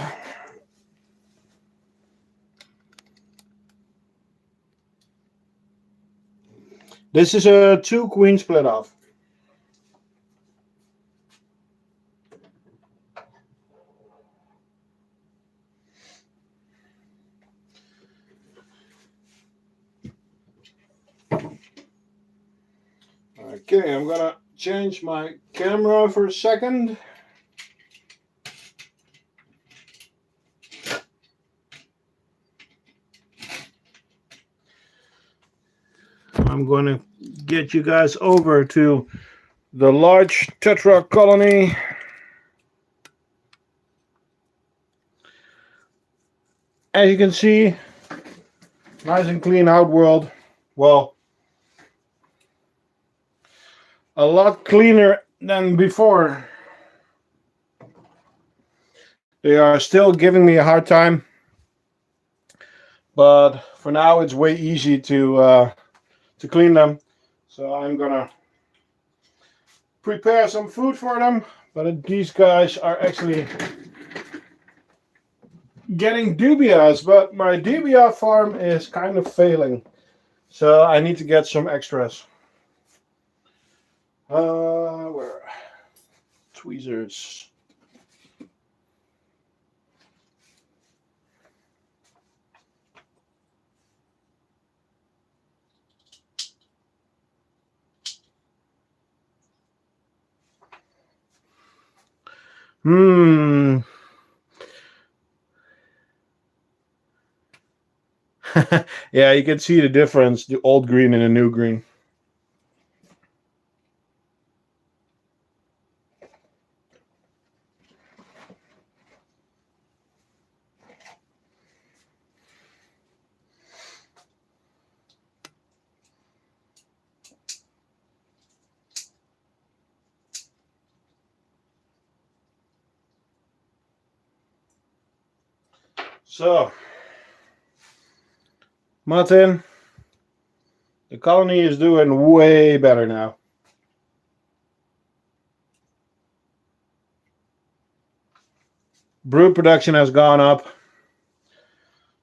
Speaker 1: This is a 2 queen split off. Okay, I'm gonna change my camera for a second. I'm going to get you guys over to the large tetra colony. As you can see, nice and clean outworld. Well, a lot cleaner than before. They are still giving me a hard time, but for now it's way easy to clean them. So I'm gonna prepare some food for them. But these guys are actually getting dubious, but my dubia farm is kind of failing. So I need to get some extras. Where? Tweezers. Yeah, you can see the difference, the old green and the new green. So, Martin, the colony is doing way better now. Brood production has gone up.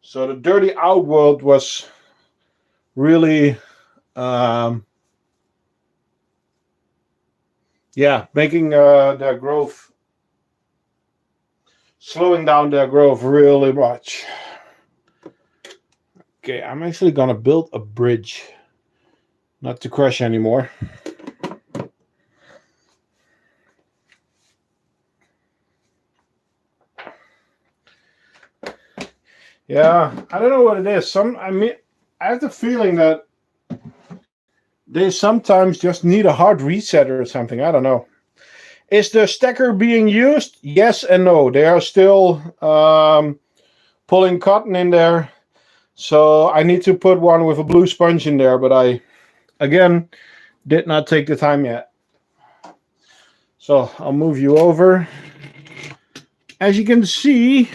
Speaker 1: So the dirty outworld was really, making their growth, slowing down their growth really much. Okay, I'm actually gonna build a bridge, not to crash anymore. Yeah, I don't know what it is. I have the feeling that they sometimes just need a hard reset or something. I don't know. Is the stacker being used? Yes and no. They are still pulling cotton in there. So I need to put one with a blue sponge in there, but I, again, did not take the time yet. So I'll move you over. As you can see,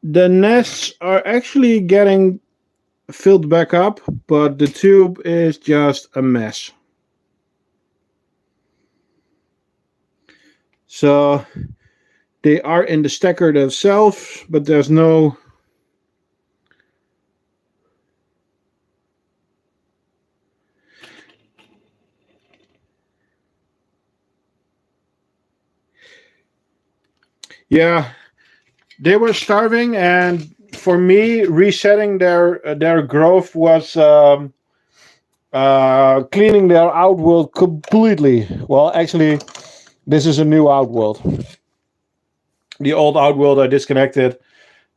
Speaker 1: the nests are actually getting filled back up, but the tube is just a mess. So they are in the stacker themselves, but there's no... Yeah, they were starving, and for me, resetting their growth was cleaning their outworld completely. Well, actually, this is a new outworld. The old outworld I disconnected,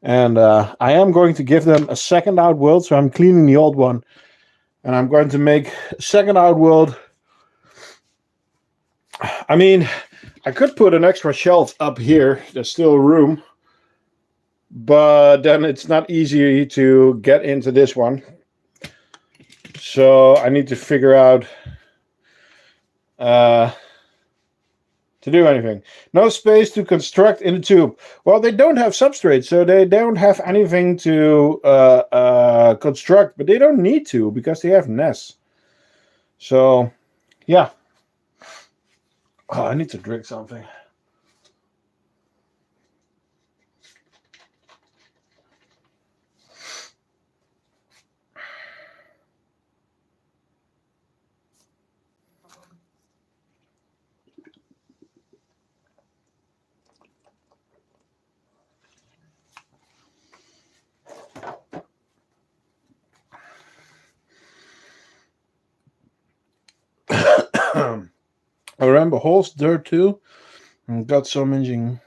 Speaker 1: and I am going to give them a second outworld, so I'm cleaning the old one, and I'm going to make a second outworld. I mean, I could put an extra shelf up here. There's still room. But then it's not easy to get into this one. So I need to figure out to do anything. No space to construct in the tube. Well, they don't have substrate, so they don't have anything to construct, but they don't need to because they have nests. So, yeah. Oh, I need to drink something. I remember holes there too. And got some engine.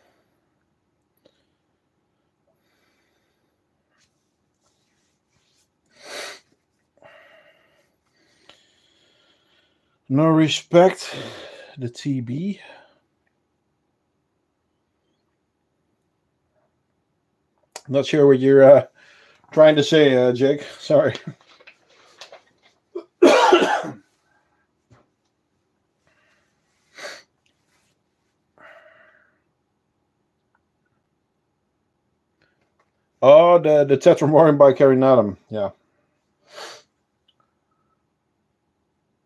Speaker 1: No respect. The TB. Not sure what you're trying to say, Jake. Sorry. Oh, the Tetramorium by Carabara. Yeah.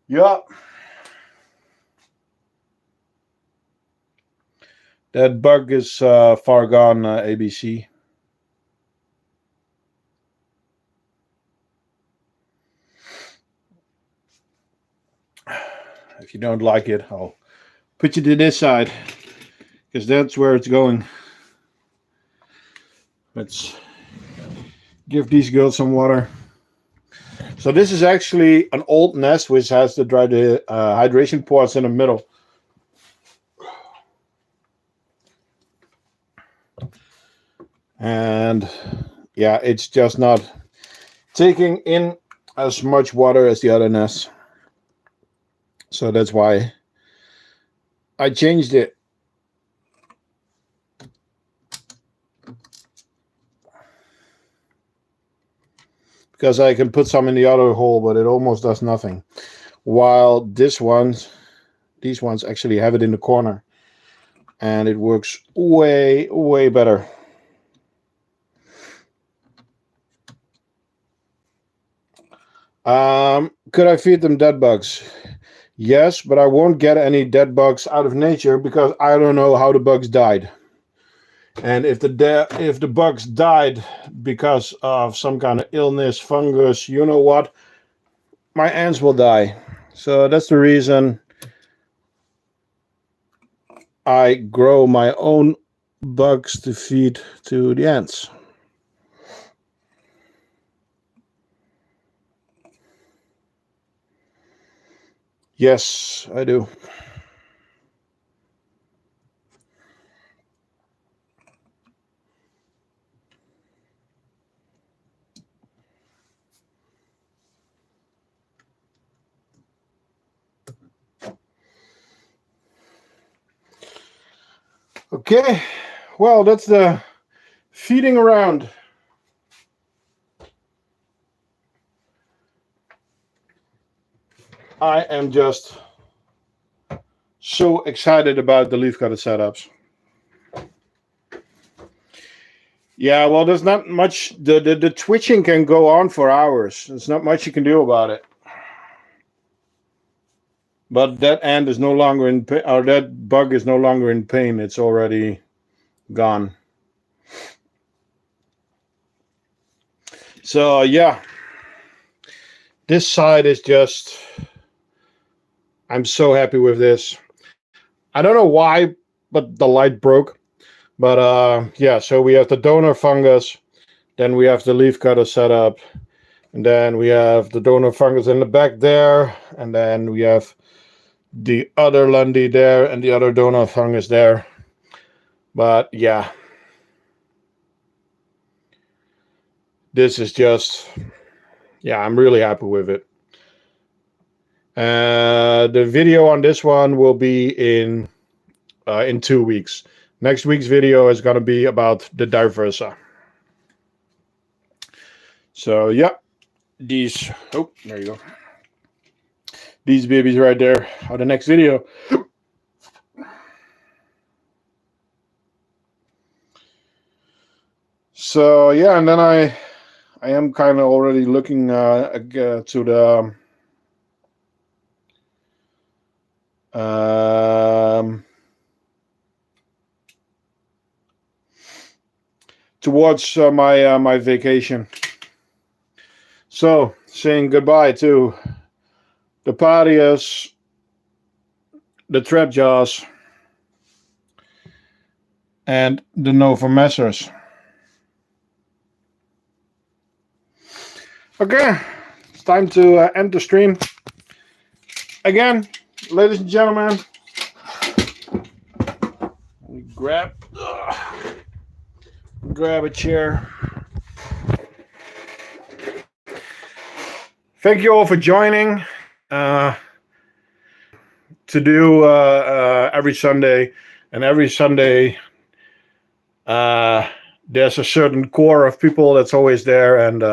Speaker 1: Yeah. That bug is far gone, ABC. If you don't like it, I'll put you to this side, because that's where it's going. Let's give these girls some water. So this is actually an old nest which has the dry hydration ports in the middle. And yeah, it's just not taking in as much water as the other nests. So that's why I changed it. Because I can put some in the other hole, but it almost does nothing. While these ones actually have it in the corner. And it works way, way better. Could I feed them dead bugs? Yes, but I won't get any dead bugs out of nature because I don't know how the bugs died. And if the bugs died because of some kind of illness, fungus, you know what, my ants will die. So that's the reason I grow my own bugs to feed to the ants. Yes, I do. Okay, well, that's the feeding around. I am just so excited about the leafcutter setups. Yeah, well, there's not much. The twitching can go on for hours. There's not much you can do about it. But that ant is no longer in pain, or that bug is no longer in pain. It's already gone. So yeah, this side is just, I'm so happy with this. I don't know why, but the light broke. But yeah, so we have the donor fungus, then we have the leafcutter setup, and then we have the donor fungus in the back there, and then we have the other Lundy there and the other donor fungus there. But yeah, this is just, yeah, I'm really happy with it. The video on this one will be in 2 weeks. Next week's video is going to be about the Diversa. So yeah, these, oh, there you go. These babies right there are the next video. So yeah, and then I am kind of already looking to the towards my vacation. So saying goodbye to the Parias, the Trap Jaws, and the Nova Messers. Okay, it's time to end the stream. Again, ladies and gentlemen, let me grab a chair. Thank you all for joining. To do every Sunday, and every Sunday there's a certain core of people that's always there, and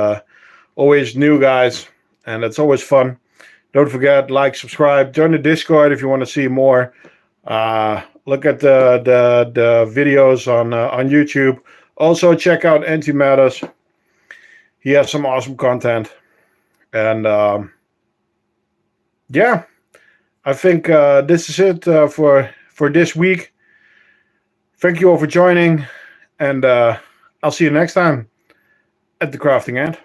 Speaker 1: always new guys, and it's always fun. Don't forget, like, subscribe, join the Discord if you want to see more. Look at the videos on YouTube. Also check out Antimatters. He has some awesome content, and yeah, I think this is it for this week. Thank you all for joining, and I'll see you next time at the Crafting Ant.